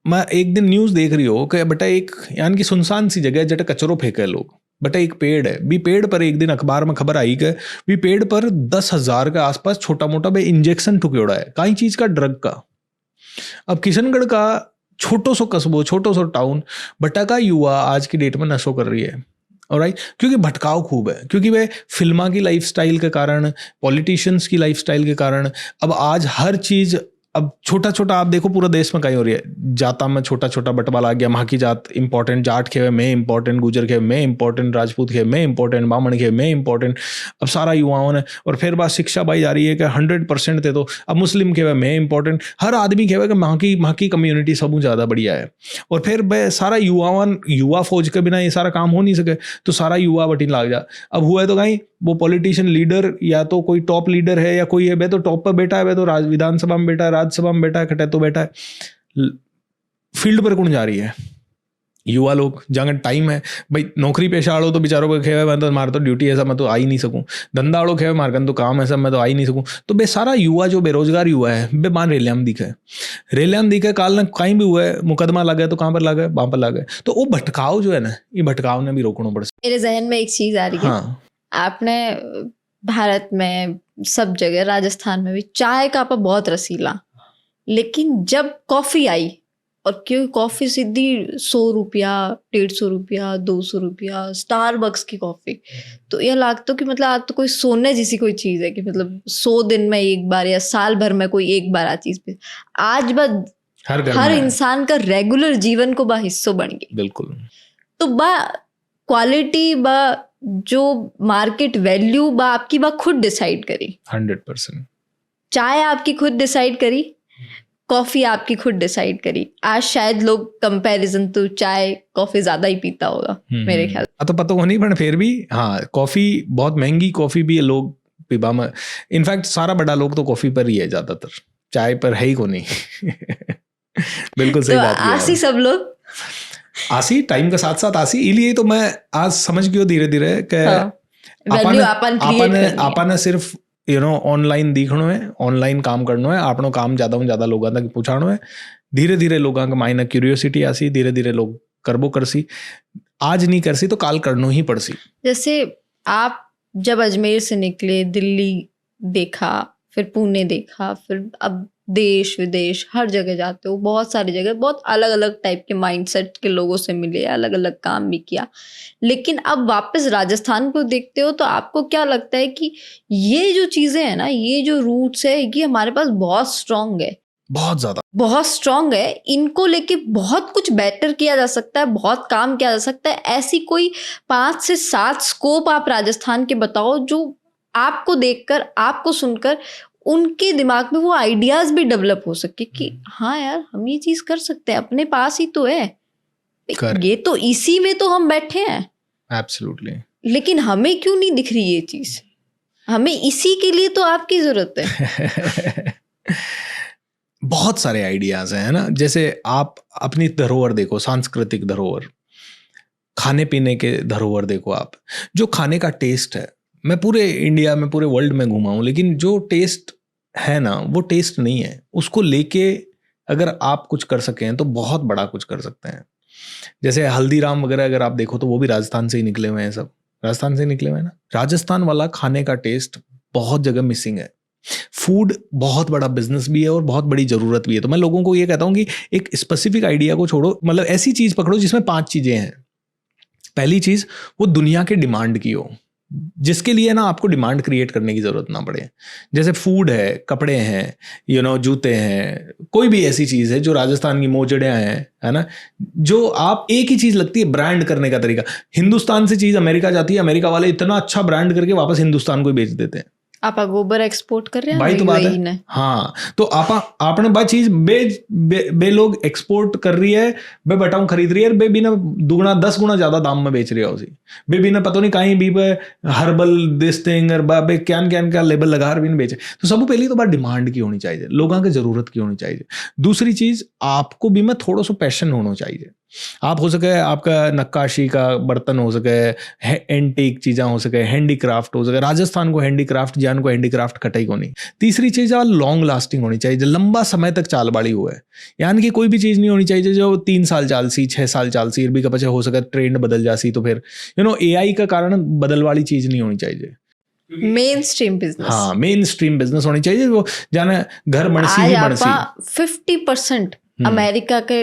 मैं एक दिन न्यूज़ देख रही हो कि बेटा एक यानी कि सुनसान सी जगह जट कचरो फेंके लोग, बेटा एक पेड़ है भी, पेड़ पर एक दिन अखबार में खबर आई कि भी पेड़ पर 10,000 के आसपास छोटा मोटा बे इंजेक्शन ठुकेड़ा है, कई चीज का, ड्रग का। अब किशनगढ़ का छोटो सो कस्बो, छोटो सो टाउन, बटा का युवा आज की डेट में नशो कर रही है। ऑलराइट, क्योंकि भटकाव खूब है, क्योंकि वे फिल्मा की लाइफस्टाइल के कारण, पॉलिटिशियंस की लाइफस्टाइल के कारण अब आज हर चीज, अब छोटा छोटा आप देखो पूरा देश में कहीं हो रही है, जाता में छोटा छोटा बंटवारा आ गया, वहाँ की जात इंपॉर्टेंट, जाट खे मैं इंपॉर्टेंट, गुजर खे मैं इंपॉर्टेंट, राजपूत खे मैं इंपॉर्टेंट, बामण खे मैं इंपॉर्टेंट। अब सारा युवाओं ने, और फिर बात शिक्षा पाई जा रही है कि 100% थे, तो अब मुस्लिम खे मैं इंपॉर्टेंट, हर आदमी खे कि वहाँ की कम्युनिटी सबू ज़्यादा बढ़िया है। और फिर वह सारा युवा फौज के बिना ये सारा काम हो नहीं सके, तो सारा युवा बटिन लाग जा। अब हुआ है तो कहीं वो पॉलिटिशियन लीडर या तो कोई टॉप लीडर है या कोई है, बे तो टॉप पर बैठा है, बे तो विधानसभा में बैठा है, राज्यसभा में बैठा है, खटे तो बैठा है, फील्ड पर कौन जा रही है? युवा लोग। जहाँ टाइम है भाई, नौकरी पेशा आड़ो तो बेचारों को खेवे, मैं तो मार तो ड्यूटी ऐसा मैं तो आ ही नहीं सकूँ, धंधा आड़ो खेवे मारकन तो काम ऐसा मैं तो आ ही नहीं सकूँ। तो बे सारा युवा जो बेरोजगार युवा है, बे मान रेलियाम दिखे काल ना कहीं भी हुआ है, मुकदमा लगा है तो कहाँ पर लगा है, वहाँ पर लगा है। तो वो भटकाव जो है ना, ये भटकाव ने भी रोकना पड़ सकता। मेरे जहन में एक चीज आ रही है। हाँ, आपने भारत में सब जगह, राजस्थान में भी चाय का आपा बहुत रसीला, लेकिन जब कॉफी आई, और क्यों कॉफी सीधी 100 रुपया, 150 रुपया, 200 रुपया, स्टारबक्स की कॉफी, तो यह लगता कि मतलब आज तो कोई सोने जैसी कोई चीज है कि मतलब 100 दिन में एक बार या साल भर में कोई एक बार आ चीज पे, आज बस हर इंसान का रेगुलर जीवन को बा हिस्सों बन गई। बिल्कुल। तो बा क्वालिटी, बा जो मार्केट वैल्यू, बा आपकी बा खुद डिसाइड करी। 100%। चाय आपकी खुद डिसाइड करी, कॉफी आपकी खुद डिसाइड करी। आज शायद लोग कंपैरिजन तो चाय कॉफी ज्यादा ही पीता होगा मेरे ख्याल। तो पता को नहीं, पर फिर भी हाँ, कॉफी बहुत महंगी कॉफी भी है, लोग पीबा में, इनफैक्ट सारा बड़ा लोग तो कॉफी पर ही है ज्यादातर, चाय पर है ही को नहीं। बिल्कुल सही बात है। आसी सब लोग आसी टाइम के साथ साथ आसी, इसलिए तो मैं आज समझ गयो धीरे धीरे कि आपने सिर्फ ऑनलाइन दिखनो है, ऑनलाइन काम करना है, आपनो काम ज्यादा से ज्यादा लोगों तक पहुंचानो है। धीरे धीरे लोगों का माइंड क्यूरियोसिटी आसी, धीरे धीरे लोग करबो करसी, आज नहीं करसी तो काल करनो ही पड़सी। जैसे आप जब अजमेर से निकले, दिल्ली देखा, फिर पुणे देखा, फिर अब देश विदेश हर जगह जाते हो, बहुत सारी जगह, बहुत अलग अलग टाइप के माइंडसेट के लोगों से मिले, अलग अलग काम भी किया, लेकिन अब वापस राजस्थान को देखते हो तो आपको क्या लगता है कि ये जो चीजें हैं ना, ये जो रूट्स है, ये हमारे पास बहुत स्ट्रांग है, बहुत ज्यादा, बहुत स्ट्रांग है, इनको लेके बहुत कुछ बेटर किया जा सकता है, बहुत काम किया जा सकता है। ऐसी कोई 5 से 7 स्कोप आप राजस्थान के बताओ जो आपको देखकर, आपको सुनकर उनके दिमाग में वो आइडियाज भी डेवलप हो सके कि हाँ यार, हम ये चीज कर सकते हैं, अपने पास ही तो है, ये तो इसी में तो हम बैठे हैं। एब्सोल्युटली। लेकिन हमें क्यों नहीं दिख रही ये चीज? हमें इसी के लिए तो आपकी जरूरत है। बहुत सारे आइडियाज हैं, है ना। जैसे आप अपनी धरोहर देखो, सांस्कृतिक धरोहर, खाने पीने के धरोहर देखो। आप जो खाने का टेस्ट है, मैं पूरे इंडिया में, पूरे वर्ल्ड में घूमा हूँ, लेकिन जो टेस्ट है ना, वो टेस्ट नहीं है। उसको लेके अगर आप कुछ कर सकें तो बहुत बड़ा कुछ कर सकते हैं। जैसे हल्दीराम वगैरह अगर आप देखो तो वो भी राजस्थान से ही निकले हुए हैं, सब राजस्थान से ही निकले हुए हैं ना। राजस्थान वाला खाने का टेस्ट बहुत जगह मिसिंग है। फूड बहुत बड़ा बिजनेस भी है और बहुत बड़ी जरूरत भी है। तो मैं लोगों को ये कहता हूँ कि एक स्पेसिफिक आइडिया को छोड़ो, मतलब ऐसी चीज पकड़ो जिसमें 5 चीजें हैं। पहली चीज, वो दुनिया के डिमांड की हो, जिसके लिए ना आपको डिमांड क्रिएट करने की जरूरत ना पड़े। जैसे फूड है, कपड़े हैं, जूते हैं, कोई भी ऐसी चीज है जो राजस्थान की मोजड़ियां हैं, है ना, जो आप एक ही चीज लगती है ब्रांड करने का तरीका। हिंदुस्तान से चीज अमेरिका जाती है, अमेरिका वाले इतना अच्छा ब्रांड करके वापस हिंदुस्तान को ही बेच देते हैं। आप गोबर एक्सपोर्ट कर रहे हैं भाई तो बात UAE है। ने। हाँ तो आपने बात चीज बे लोग एक्सपोर्ट कर रही है, बे बटाऊं खरीद रही है, बे भी ना दुगुना 10 गुना ज्यादा दाम में बेच रही है उसी, बे भी ना पता नहीं कहीं भी हर्बल दिस थिंग और बे क्या क्या लेबल लगा भी नहीं बेचे। तो सब पहली तो बात डिमांड की होनी चाहिए, लोगों की जरूरत की होनी चाहिए। दूसरी चीज आपको भी में थोड़ा सा पैशन होना चाहिए। आप हो सके आपका नक्काशी का बर्तन हो सके, एंटीक चीज़ें हो सके, हैंडीक्राफ्ट हो सके। राजस्थान को हैंडीक्राफ्ट जान को हैंडीक्राफ्ट कटाई को नहीं। तीसरी चीज़ है लॉन्ग लास्टिंग होनी चाहिए, जो लंबा समय तक चाल बाड़ी हुआ है। यानी कि कोई भी चीज़ नहीं होनी चाहिए जो 3 साल चालसी 6 साल चालसी भी का हो सके ट्रेंड बदल जासी तो फिर AI का कारण बदल वाली चीज़ नहीं होनी चाहिए। Main stream business. हाँ मेन स्ट्रीम बिजनेस होनी चाहिए, वो जाना घर बनसी आज ही आप बनसी। 50% अमेरिका के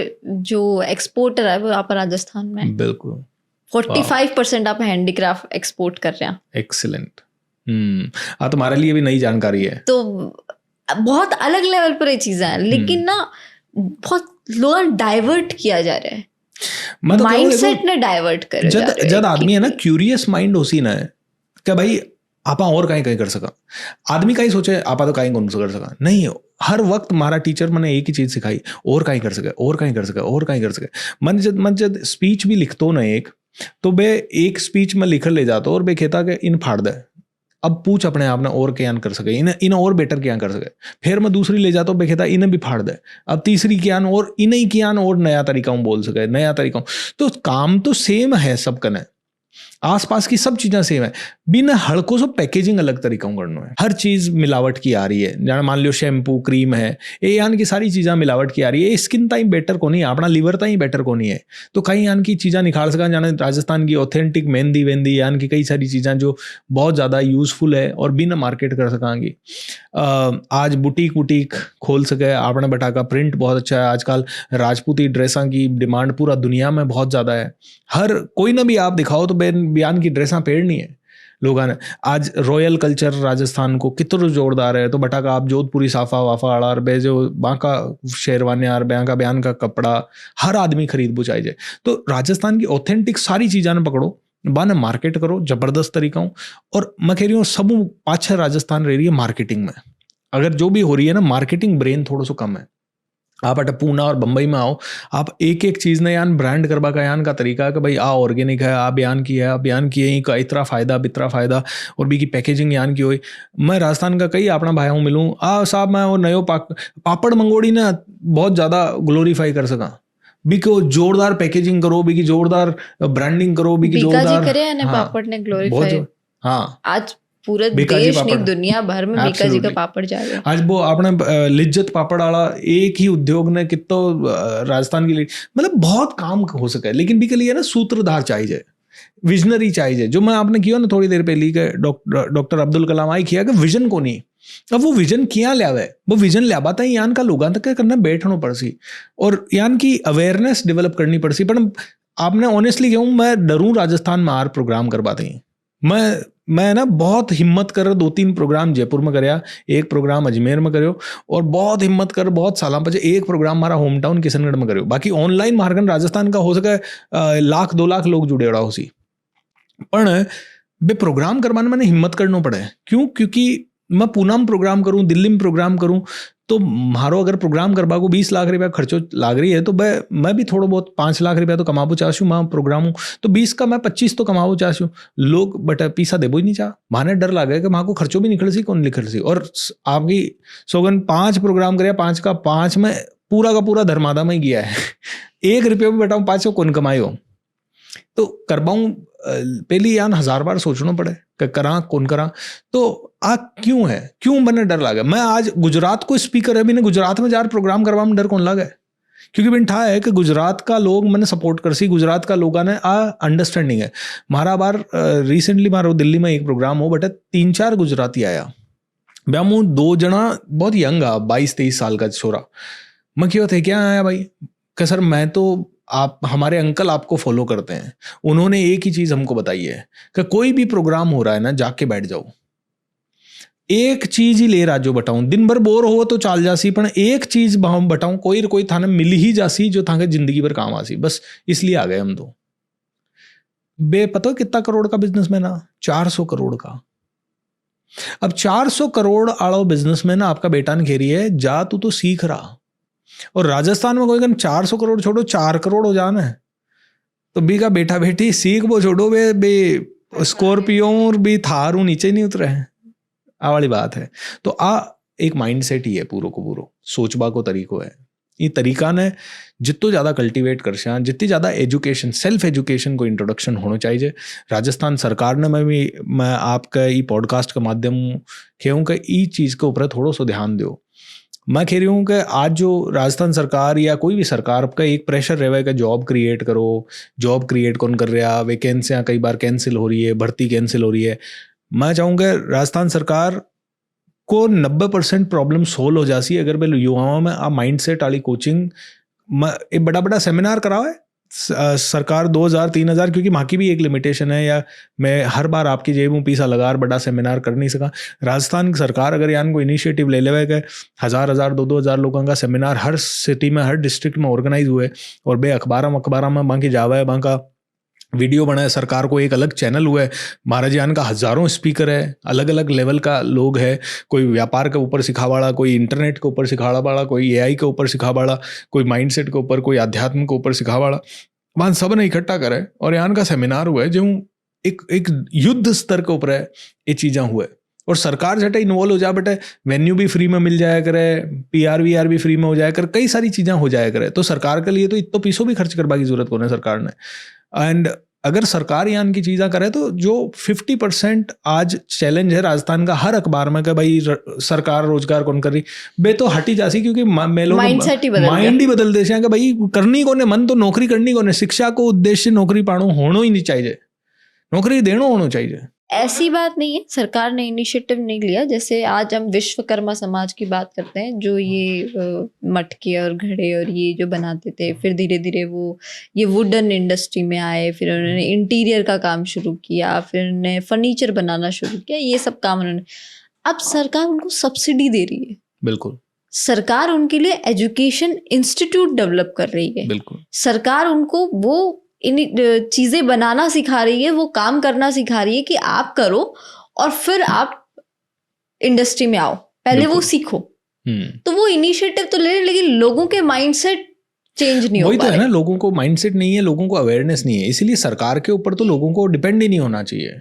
जो एक्सपोर्टर है वो आप राजस्थान में। बिल्कुल 45% आप हैंडीक्राफ्ट एक्सपोर्ट कर रहे हैं। एक्सीलेंट। तुम्हारे लिए भी नई जानकारी है। तो बहुत अलग लेवल पर ये चीजें हैं, लेकिन ना बहुत लोग डाइवर्ट किया जा रहा है, माइंडसेट ने डाइवर्ट कर जब आदमी है ना क्यूरियस माइंड होसी ना है क्या भाई आपा और कहीं कहीं कर सका। आदमी कहीं सोचे आपा तो कहीं कौन सा कर सका नहीं। हर वक्त हमारा टीचर मैंने एक ही चीज सिखाई, और कहीं कर सके, और कहीं कर सके, और कहीं कर सके। मन जब स्पीच भी लिखतो ना एक, तो बे एक स्पीच में लिख ले जाता और बे कहता कि इन फाड़ दे, अब पूछ अपने आप ने और क्या कर सके, इन और बेटर क्या कर सके। फिर मैं दूसरी ले जाता हूँ, बेखेता इन्हें भी फाड़ दे, अब तीसरी ज्ञान और इन्हें ज्ञान और नया तरीका बोल सके, नया तरीका। तो काम तो सेम है सब कने, आसपास की सब चीज़ें सेम है, बिना हड़कों से पैकेजिंग अलग तरीका करना है। हर चीज़ मिलावट की आ रही है, जाना मान लो शैम्पू क्रीम है, ये यान की सारी चीज़ें मिलावट की आ रही है। स्किन ताई बेटर को नहीं है, अपना लीवर ताई बेटर को नहीं है। तो कई यान की चीज़ें निकाल सका, जाना राजस्थान की ऑथेंटिक मेहंदी वेंदी यान की कई सारी चीज़ें जो बहुत ज़्यादा यूजफुल है और बिना मार्केट कर सकांगी। आज बुटीक वुटीक खोल सके आपने बटा का प्रिंट बहुत अच्छा है। आजकल राजपूती ड्रेसा की डिमांड पूरा दुनिया में बहुत ज़्यादा है। हर कोई ना भी आप दिखाओ तो बयान की ड्रेसा पेड़नी है लोगों ने। आज रॉयल कल्चर राजस्थान को कितना जोरदार है, तो बटा का आप जोधपुरी साफा वाफा अड़ार बे जो वहाँ का शेरवानी आर बयां का बयान का कपड़ा हर आदमी खरीद बुचाई जाए। तो राजस्थान की ऑथेंटिक सारी चीज़ें पकड़ो, बाने मार्केट करो जबरदस्त तरीका। और मैं कह रही हूँ सब पाछे राजस्थान रह रही है मार्केटिंग में। अगर जो भी हो रही है ना, मार्केटिंग ब्रेन थोड़ा सा कम है। आप अट पूना और बंबई में आओ, आप एक एक चीज़ ने यान ब्रांड करवा का यान का तरीका है कि भाई आ ऑर्गेनिक है, आ बयान की है, बयान की है का इतना फ़ायदा बितना फ़ायदा, और भी की पैकेजिंग यान की हुई। मैं राजस्थान का कई अपना भाई हूँ मिलूँ साहब, मैं वो नयो पापड़ मंगोड़ी ना बहुत ज़्यादा ग्लोरीफाई कर सका, भी को जोरदार पैकेजिंग करो, भी की जोरदार ब्रांडिंग करो, भी की जोरदार पापड़ ने ग्लोरीफाई। हाँ आज पूरे देश नहीं दुनिया भर में बीका जी का पापड़ जा रहा है। आज वो आपने लिज्जत पापड़ वाला एक ही उद्योग ने कितना राजस्थान के लिए मतलब बहुत काम हो सका है। लेकिन भी के लिए ना सूत्रधार चाहिए, विजनरी चाहिए। जो मैं आपने किया ना थोड़ी देर पहले के डॉक्टर अब्दुल कलाम आई किया कि विजन को नहीं, अब वो विजन क्या लिया है, वो विजन लिया था यान का लोगों तक करना बैठना पड़सी और यान की अवेयरनेस डेवलप करनी पड़सी। पर आपने ऑनेस्टली कहूँ मैं डरूँ राजस्थान में आर प्रोग्राम करवाते हैं। मैं ना बहुत हिम्मत कर 2-3 प्रोग्राम जयपुर में करया, एक प्रोग्राम अजमेर में करो, और बहुत हिम्मत कर बहुत साल पचे एक प्रोग्राम हमारा होम टाउन किशनगढ़ में करो। बाकी ऑनलाइन मार्गन राजस्थान का हो सके 1-2 लाख लोग जुड़े रहा उसी पर बे प्रोग्राम करवाने मैंने हिम्मत करना पड़े। क्यों? क्योंकि मैं पूना में प्रोग्राम करूं, दिल्ली में प्रोग्राम करूं, तो मारो अगर प्रोग्राम करवा को 20 लाख रुपया खर्चो लाग रही है, तो मैं भी थोड़ा बहुत 5 लाख रुपया तो कमाबो चाहूँ। मैं प्रोग्राम हूँ तो 20 का मैं 25 तो कमाबो चाहूँ। लोग बट पीसा देबो ही नहीं चाह, माने डर लगे कि वहाँ को खर्चो भी निकल सी कौन निकल सी। और आपकी सोगन 5 प्रोग्राम करे, 5 का 5 में पूरा का पूरा धर्मादा में गया है। 1 रुपये भी बेटा 5 कौन कमाए हो तो करवाऊँ पहली यान 1000 बार सोचना पड़े कि करा कौन करा। तो आ क्यों है, क्यों बने डर लगा। मैं आज गुजरात को स्पीकर है, मैंने गुजरात में जार प्रोग्राम करवा में डर कौन लगा है, क्योंकि बिन ठा है कि गुजरात का लोग मैंने सपोर्ट कर सी, गुजरात का लोगों ने अंडरस्टैंडिंग है। मारा बार रिसेंटली मारो दिल्ली में एक प्रोग्राम हो बटे 3-4 गुजराती आया, मैं मुँह 2 जना बहुत यंग आ 22-23 साल का छोरा। मैं क्यों थे क्या आया भाई कि सर मैं तो आप हमारे अंकल आपको फॉलो करते हैं, उन्होंने एक ही चीज हमको बताई है कि कोई भी प्रोग्राम हो रहा है ना जाके बैठ जाओ, एक चीज ही ले राजो बताऊं, दिन भर बोर हो तो चाल जासी पर एक चीज हम बताऊं कोई थाने मिल ही जासी जो थाने जिंदगी भर काम आसी। बस इसलिए आ गए हम तो। बे पता कितना करोड़ का बिजनेस में ना 400 करोड़ का अब 400 करोड़ आड़ो बिजनेसमैन आपका बेटा न खेरी है, जा तू तो सीख रहा। और राजस्थान में कोई कन 400 करोड़ छोड़ो 4 करोड़ हो जाना है तो बी का बेटा बेटी सीख वो छोड़ो बे बे स्कॉर्पियो और भी थारू नीचे नहीं उतरे हैं। आ वाली बात है। तो आ एक माइंडसेट ही है पूरो को पूरो, सोचबा को तरीको है। ये तरीका ने जितो ज़्यादा कल्टीवेट कर सकें, जितनी ज़्यादा एजुकेशन सेल्फ एजुकेशन को इंट्रोडक्शन होना चाहिए। राजस्थान सरकार ने मैं आपका ये पॉडकास्ट के माध्यम कहूँ कि ई चीज़ के ऊपर थोड़ा सा ध्यान दो। मैं कह रही हूँ कि आज जो राजस्थान सरकार या कोई भी सरकार का एक प्रेशर रहे कि जॉब क्रिएट करो, जॉब क्रिएट कौन कर रहा, वैकेंसियाँ कई बार कैंसिल हो रही है, भर्ती कैंसिल हो रही है। मैं चाहूँगा राजस्थान सरकार को 90% प्रॉब्लम सोल्व हो जाती है अगर मैं युवाओं में आ माइंडसेट वाली कोचिंग एक बड़ा बड़ा सेमिनार कराओ है सरकार 2000-3000, क्योंकि वहाँ की भी एक लिमिटेशन है, या मैं हर बार आपकी जेब में पैसा लगा बड़ा सेमिनार कर नहीं सका। राजस्थान की सरकार अगर यान को इनिशिएटिव ले लेवे कि 1000 2,000 लोगों का सेमिनार हर सिटी में हर डिस्ट्रिक्ट में ऑर्गेनाइज हुए और बे अखबार में बाकी जावा है, बाका वीडियो बनाए, सरकार को एक अलग चैनल हुआ है, महाराज यान का हजारों स्पीकर है, अलग अलग लेवल का लोग है, कोई व्यापार के ऊपर सिखा वाला, कोई इंटरनेट के ऊपर सिखा वाला, कोई एआई के ऊपर सिखा वाला, कोई माइंडसेट के ऊपर, कोई अध्यात्म के ऊपर सिखा वाला, वहाँ सब ने इकट्ठा करे और यान का सेमिनार हुआ है जो एक युद्ध स्तर के ऊपर है ये चीज़ें हुए। और सरकार झटे इन्वॉल्व हो जाए, बेटे वेन्यू भी फ्री में मिल जाया करे, PR भी फ्री में हो जाया करे, कई सारी चीज़ें हो जाया करे। तो सरकार के लिए तो इतना पैसों भी खर्च करवा की जरूरत होने सरकार ने। एंड अगर सरकार यान की चीज़ें करे तो जो 50% आज चैलेंज है राजस्थान का हर अखबार में कि भाई सरकार रोजगार कौन कर रही, बे तो हटी जासी, क्योंकि माइंड ही बदल देते हैं कि भाई करनी कौन है, मन तो नौकरी करनी कौन है, शिक्षा को उद्देश्य नौकरी पानो होना ही नहीं चाहिए, नौकरी देना होना चाहिए। ऐसी बात नहीं है, सरकार ने इनिशिएटिव नहीं लिया। जैसे आज हम विश्वकर्मा समाज की बात करते हैं, जो ये मटके और घड़े और ये जो बनाते थे, फिर धीरे धीरे वो ये वुडन इंडस्ट्री में आए, फिर उन्होंने इंटीरियर का काम शुरू किया, फिर उन्होंने फर्नीचर बनाना शुरू किया, ये सब काम उन्होंने। अब सरकार उनको सब्सिडी दे रही है, बिल्कुल सरकार उनके लिए एजुकेशन इंस्टीट्यूट डेवलप कर रही है, बिल्कुल सरकार उनको वो इन चीजें बनाना सिखा रही है, वो काम करना सिखा रही है कि आप करो और फिर आप इंडस्ट्री में आओ, पहले वो सीखो। तो वो इनिशिएटिव तो ले रहे, लेकिन लोगों के माइंडसेट चेंज नहीं हो पा रहे। वही तो है ना, लोगों को माइंडसेट नहीं है, लोगों को अवेयरनेस नहीं है, इसीलिए सरकार के ऊपर तो लोगों को डिपेंड ही नहीं होना चाहिए।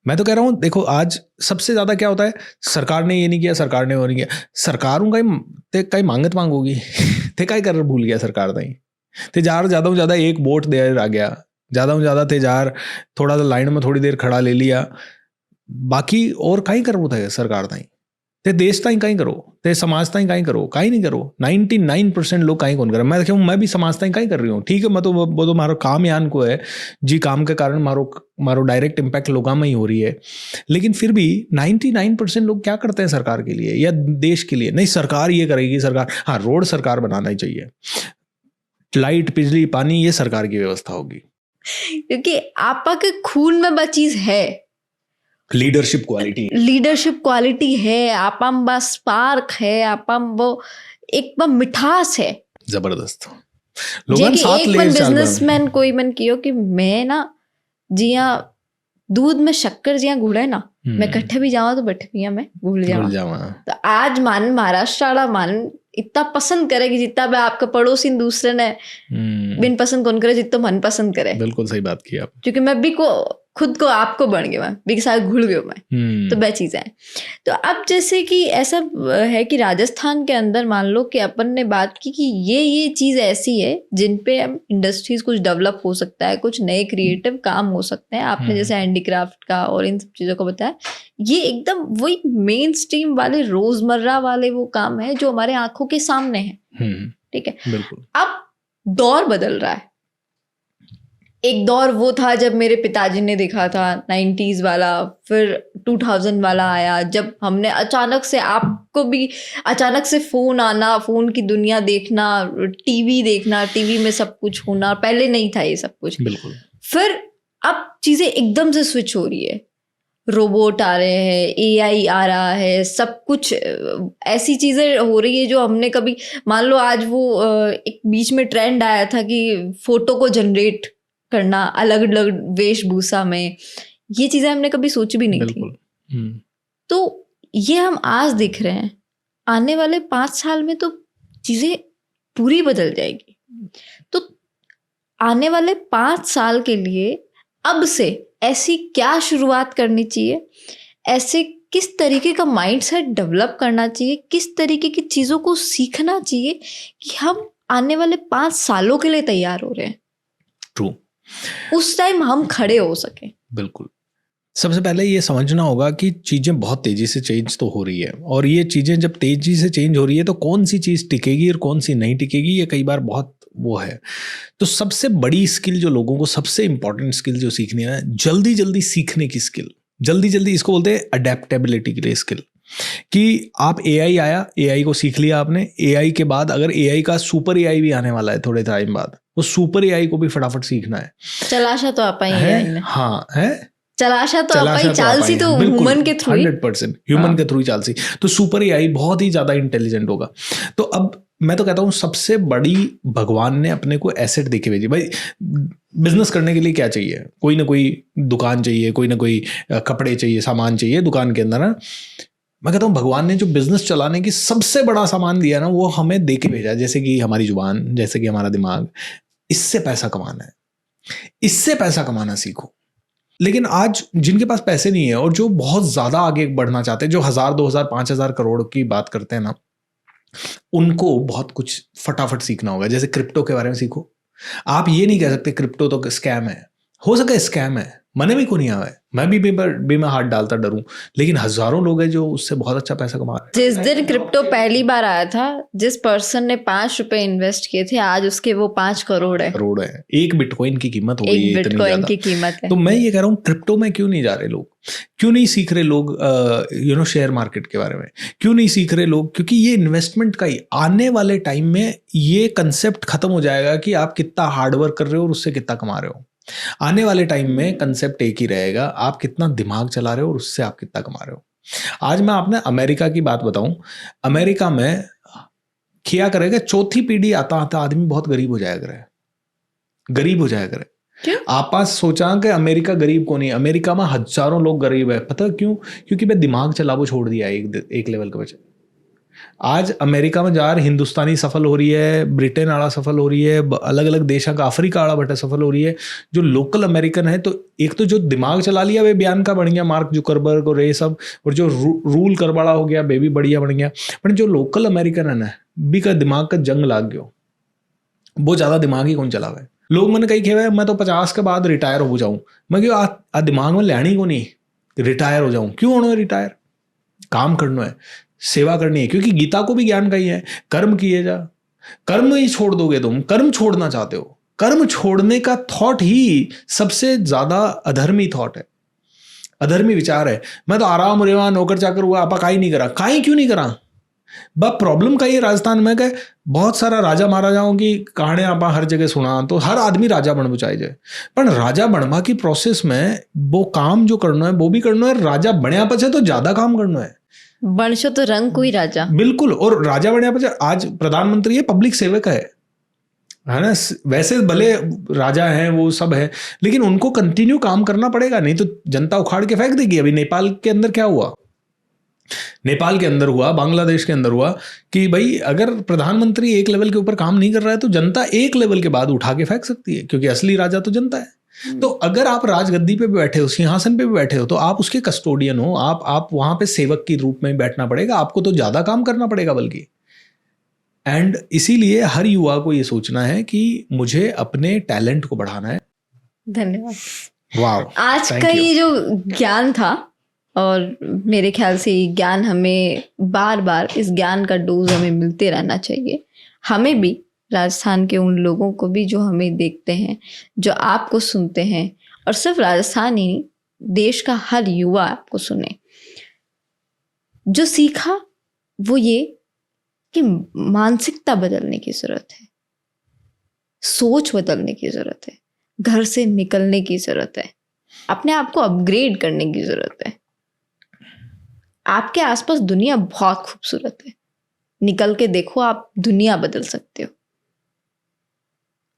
मैं तो कह रहा हूँ, देखो आज सबसे ज्यादा क्या होता है, सरकार ने ये नहीं किया, सरकार ने वो नहीं किया, सरकारों का कई मांगत मांग होगी ते काय कर भूल गया सरकार नहीं थे जार ज़्यादा से ज़्यादा एक वोट देर आ गया, ज़्यादा से ज़्यादा थे जार थोड़ा सा लाइन में थोड़ी देर खड़ा ले लिया, बाकी और कहीं करो था सरकार ताई, ते देश ताई कहीं करो, ते समाज ताई कहीं करो, कहीं नहीं करो। 99% लोग कहीं कौन कर। मैं देखूँ मैं भी समाज ताई कहीं कर रही हूँ, ठीक है, मैं तो वो तो मारो काम यान को है जी, काम के कारण मारो डायरेक्ट इम्पैक्ट लोगों में ही हो रही है, लेकिन फिर भी 99% लोग क्या करते हैं सरकार के लिए या देश के लिए? नहीं, सरकार ये करेगी, सरकार, हाँ रोड सरकार बनाना ही चाहिए, लाइट बिजली पानी ये सरकार की व्यवस्था होगी, क्योंकि आपा के खून में वो चीज है, लीडरशिप क्वालिटी है, आपा में बस स्पार्क है, आपा में वो एक बा मिठास है जबरदस्त। लोगन साथ ले बिजनेसमैन कोई मन कियो कि मैं ना जिया दूध में शक्कर जिया गुड़ा है ना, मैं कट्ठे भी जावा तो बैठे भी मैं भूल जावा। तो आज मान महाराष्ट्र वाला मान इतना पसंद करे कि जितना मैं आपका पड़ोसी दूसरे ने बिन पसंद कौन करे, जितना मन पसंद करे। बिल्कुल सही बात की आप, क्योंकि मैं भी को खुद को आपको बन गया, मैं भी के साथ घुल गया मैं, तो वह चीज़ है। तो अब जैसे कि ऐसा है कि राजस्थान के अंदर मान लो कि अपन ने बात की कि ये चीज़ ऐसी है जिन पे हम इंडस्ट्रीज कुछ डेवलप हो सकता है, कुछ नए क्रिएटिव काम हो सकते हैं। आपने जैसे हैंडीक्राफ्ट का और इन सब चीज़ों को बताया, ये एकदम वही मेन स्ट्रीम वाले रोजमर्रा वाले वो काम है जो हमारे आंखों के सामने है, ठीक है। बिल्कुल। अब दौर बदल रहा है। एक दौर वो था जब मेरे पिताजी ने देखा था 90s वाला, फिर 2000 वाला आया, जब हमने अचानक से, आपको भी अचानक से फ़ोन आना, फ़ोन की दुनिया देखना, टीवी देखना, टीवी में सब कुछ होना, पहले नहीं था ये सब कुछ। बिल्कुल। फिर अब चीज़ें एकदम से स्विच हो रही है, रोबोट आ रहे हैं, AI आ रहा है, सब कुछ ऐसी चीज़ें हो रही है जो हमने कभी, मान लो आज वो एक बीच में ट्रेंड आया था कि फ़ोटो को जनरेट करना अलग अलग वेशभूषा में, ये चीजें हमने कभी सोची भी नहीं थी। तो ये हम आज देख रहे हैं, आने वाले 5 साल में तो चीज़ें पूरी बदल जाएगी। तो आने वाले 5 साल के लिए अब से ऐसी क्या शुरुआत करनी चाहिए, ऐसे किस तरीके का माइंडसेट डेवलप करना चाहिए, किस तरीके की चीज़ों को सीखना चाहिए कि हम आने वाले 5 सालों के लिए तैयार हो रहे हैं, ट्रू, उस टाइम हम खड़े हो सकें। बिल्कुल। सबसे पहले ये समझना होगा कि चीज़ें बहुत तेज़ी से चेंज तो हो रही है, और ये चीज़ें जब तेज़ी से चेंज हो रही है तो कौन सी चीज़ टिकेगी और कौन सी नहीं टिकेगी, ये कई बार बहुत वो है। तो सबसे बड़ी स्किल जो लोगों को, सबसे इंपॉर्टेंट स्किल जो सीखनी है, जल्दी जल्दी सीखने की स्किल, जल्दी जल्दी, इसको बोलते हैं अडेप्टेबिलिटी के लिए स्किल। कि आप एआई आया, एआई को सीख लिया आपने, एआई के बाद अगर एआई का सुपर एआई भी आने वाला है थोड़े टाइम बाद, वो सुपर एआई को भी फटाफट सीखना है। चलाशा तो आपा ही है? है, हाँ है, चलाशा तो आपा ही, चालसी तो ह्यूमन के थ्रू, 100% ह्यूमन के थ्रू ही चालसी। तो सुपर एआई बहुत ही ज्यादा इंटेलिजेंट होगा। तो अब मैं तो कहता हूँ सबसे बड़ी भगवान ने अपने को एसेट देके भेजी। भाई बिजनेस करने के लिए क्या चाहिए, कोई ना कोई दुकान चाहिए, कोई ना कोई कपड़े चाहिए, सामान चाहिए दुकान के अंदर ना। मैं कहता हूँ भगवान ने जो बिजनेस चलाने की सबसे बड़ा सामान दिया ना, वो हमें देके भेजा, जैसे कि हमारी जुबान, जैसे कि हमारा दिमाग। इससे पैसा कमाना है, इससे पैसा कमाना सीखो। लेकिन आज जिनके पास पैसे नहीं है और जो बहुत ज्यादा आगे बढ़ना चाहते हैं, जो 1000, 2000, 5000 करोड़ की बात करते हैं ना, उनको बहुत कुछ फटाफट सीखना होगा। जैसे क्रिप्टो के बारे में सीखो। आप ये नहीं कह सकते क्रिप्टो तो स्कैम है, हो सके स्कैम है, मने भी को नहीं आवे, मैं भी मैं हाथ डालता डरूं, लेकिन हजारों लोग हैं जो उससे बहुत अच्छा पैसा कमा रहे हैं। जिस दिन क्रिप्टो पहली बार आया था, जिस पर्सन ने 5 रुपए इन्वेस्ट किए थे, आज उसके वो 5 करोड़ है। करोड़ है, एक बिटकॉइन की कीमत हो गई है एक इतनी बिटकॉइन ज्यादा। की कीमत है। तो मैं ये कह रहा हूँ क्रिप्टो में क्यों नहीं जा रहे लोग, क्यों नहीं सीख रहे लोग शेयर मार्केट के बारे में, क्यों नहीं सीख रहे लोग? क्योंकि ये इन्वेस्टमेंट का ही आने वाले टाइम में ये कंसेप्ट खत्म हो जाएगा कि आप कितना हार्डवर्क कर रहे हो और उससे कितना कमा रहे हो। आने वाले टाइम में कंसेप्ट एक ही रहेगा, आप कितना दिमाग चला रहे हो और उससे आप कितना कमा रहे हो। आज मैं आपने अमेरिका की बात बताऊं, अमेरिका में किया करेगा, चौथी पीढ़ी आता आता आदमी बहुत गरीब हो जाया करे, गरीब हो जाया करे। क्यों? आप सोचा कि अमेरिका गरीब को नहीं, अमेरिका में हजारों लोग गरीब है। पता क्यों? क्योंकि मैं दिमाग चलावो छोड़ दिया एक लेवल के बच्चे। आज अमेरिका में जा रहे हिंदुस्तानी सफल हो रही है, ब्रिटेन आला सफल हो रही है, अलग अलग देशों का, अफ्रीका आला बटा सफल हो रही है। जो लोकल अमेरिकन है, तो एक तो जो दिमाग चला लिया वे बयान का बन गया, मार्क जुकरबर्ग और ये सब, और जो रूल कर बड़ा हो गया बेबी बढ़िया बन गया। पर जो लोकल अमेरिकन है ना, भी का दिमाग का जंग लाग गया, वो ज्यादा दिमाग ही कौन चलावे। लोग मैंने कही खेवे मैं तो 50 के बाद रिटायर हो जाऊं। मैं क्यों आ दिमाग में लैनी को नहीं रिटायर हो जाऊं, क्यों होना है रिटायर? काम करना है, सेवा करनी है, क्योंकि गीता को भी ज्ञान का ही है, कर्म किए जा। कर्म ही छोड़ दोगे तुम, कर्म छोड़ना चाहते हो, कर्म छोड़ने का थॉट ही सबसे ज्यादा अधर्मी थॉट है, अधर्मी विचार है। मैं तो आराम रेवा नौकर चाकर हुआ, आपा काई नहीं करा, काई क्यों नहीं करा? बस प्रॉब्लम का ये राजस्थान में कि बहुत सारा राजा महाराजाओं की कहानी आप हर जगह सुना, तो हर आदमी राजा बन बचाए जाए, पर राजा बनवा की प्रोसेस में वो काम जो करना है वो भी करना है, राजा बनया पछे तो ज्यादा काम करना है। बनशो तो रंग कोई राजा, बिल्कुल। और राजा बनया पछे आज प्रधानमंत्री है, पब्लिक सेवक है ना। वैसे भले राजा हैं वो सब है, लेकिन उनको कंटिन्यू काम करना पड़ेगा, नहीं तो जनता उखाड़ के फेंक देगी। अभी नेपाल के अंदर क्या हुआ, नेपाल के अंदर हुआ, बांग्लादेश के अंदर हुआ कि भाई अगर प्रधानमंत्री एक लेवल के ऊपर काम नहीं कर रहा है तो जनता एक लेवल के बाद उठा के फेंक सकती है, क्योंकि असली राजा तो जनता है। तो अगर आप राजगद्दी पे भी बैठे हो, सिंहासन पे भी बैठे हो, तो आप उसके कस्टोडियन हो, आप वहां पे सेवक के रूप में बैठना पड़ेगा, आपको तो ज्यादा काम करना पड़ेगा बल्कि। एंड इसीलिए हर युवा को ये सोचना है कि मुझे अपने टैलेंट को बढ़ाना है। धन्यवाद। वाह, आज का ये जो ज्ञान था, और मेरे ख्याल से ये ज्ञान हमें बार बार, इस ज्ञान का डोज हमें मिलते रहना चाहिए। हमें भी, राजस्थान के उन लोगों को भी जो हमें देखते हैं, जो आपको सुनते हैं, और सिर्फ राजस्थान ही नहीं, देश का हर युवा आपको सुने। जो सीखा वो ये कि मानसिकता बदलने की जरूरत है, सोच बदलने की जरूरत है, घर से निकलने की जरूरत है, अपने आप को अपग्रेड करने की जरूरत है। आपके आसपास दुनिया बहुत खूबसूरत है, निकल के देखो, आप दुनिया बदल सकते हो।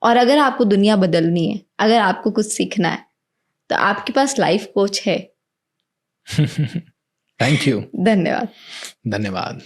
और अगर आपको दुनिया बदलनी है, अगर आपको कुछ सीखना है, तो आपके पास लाइफ कोच है। Thank you. धन्यवाद। धन्यवाद।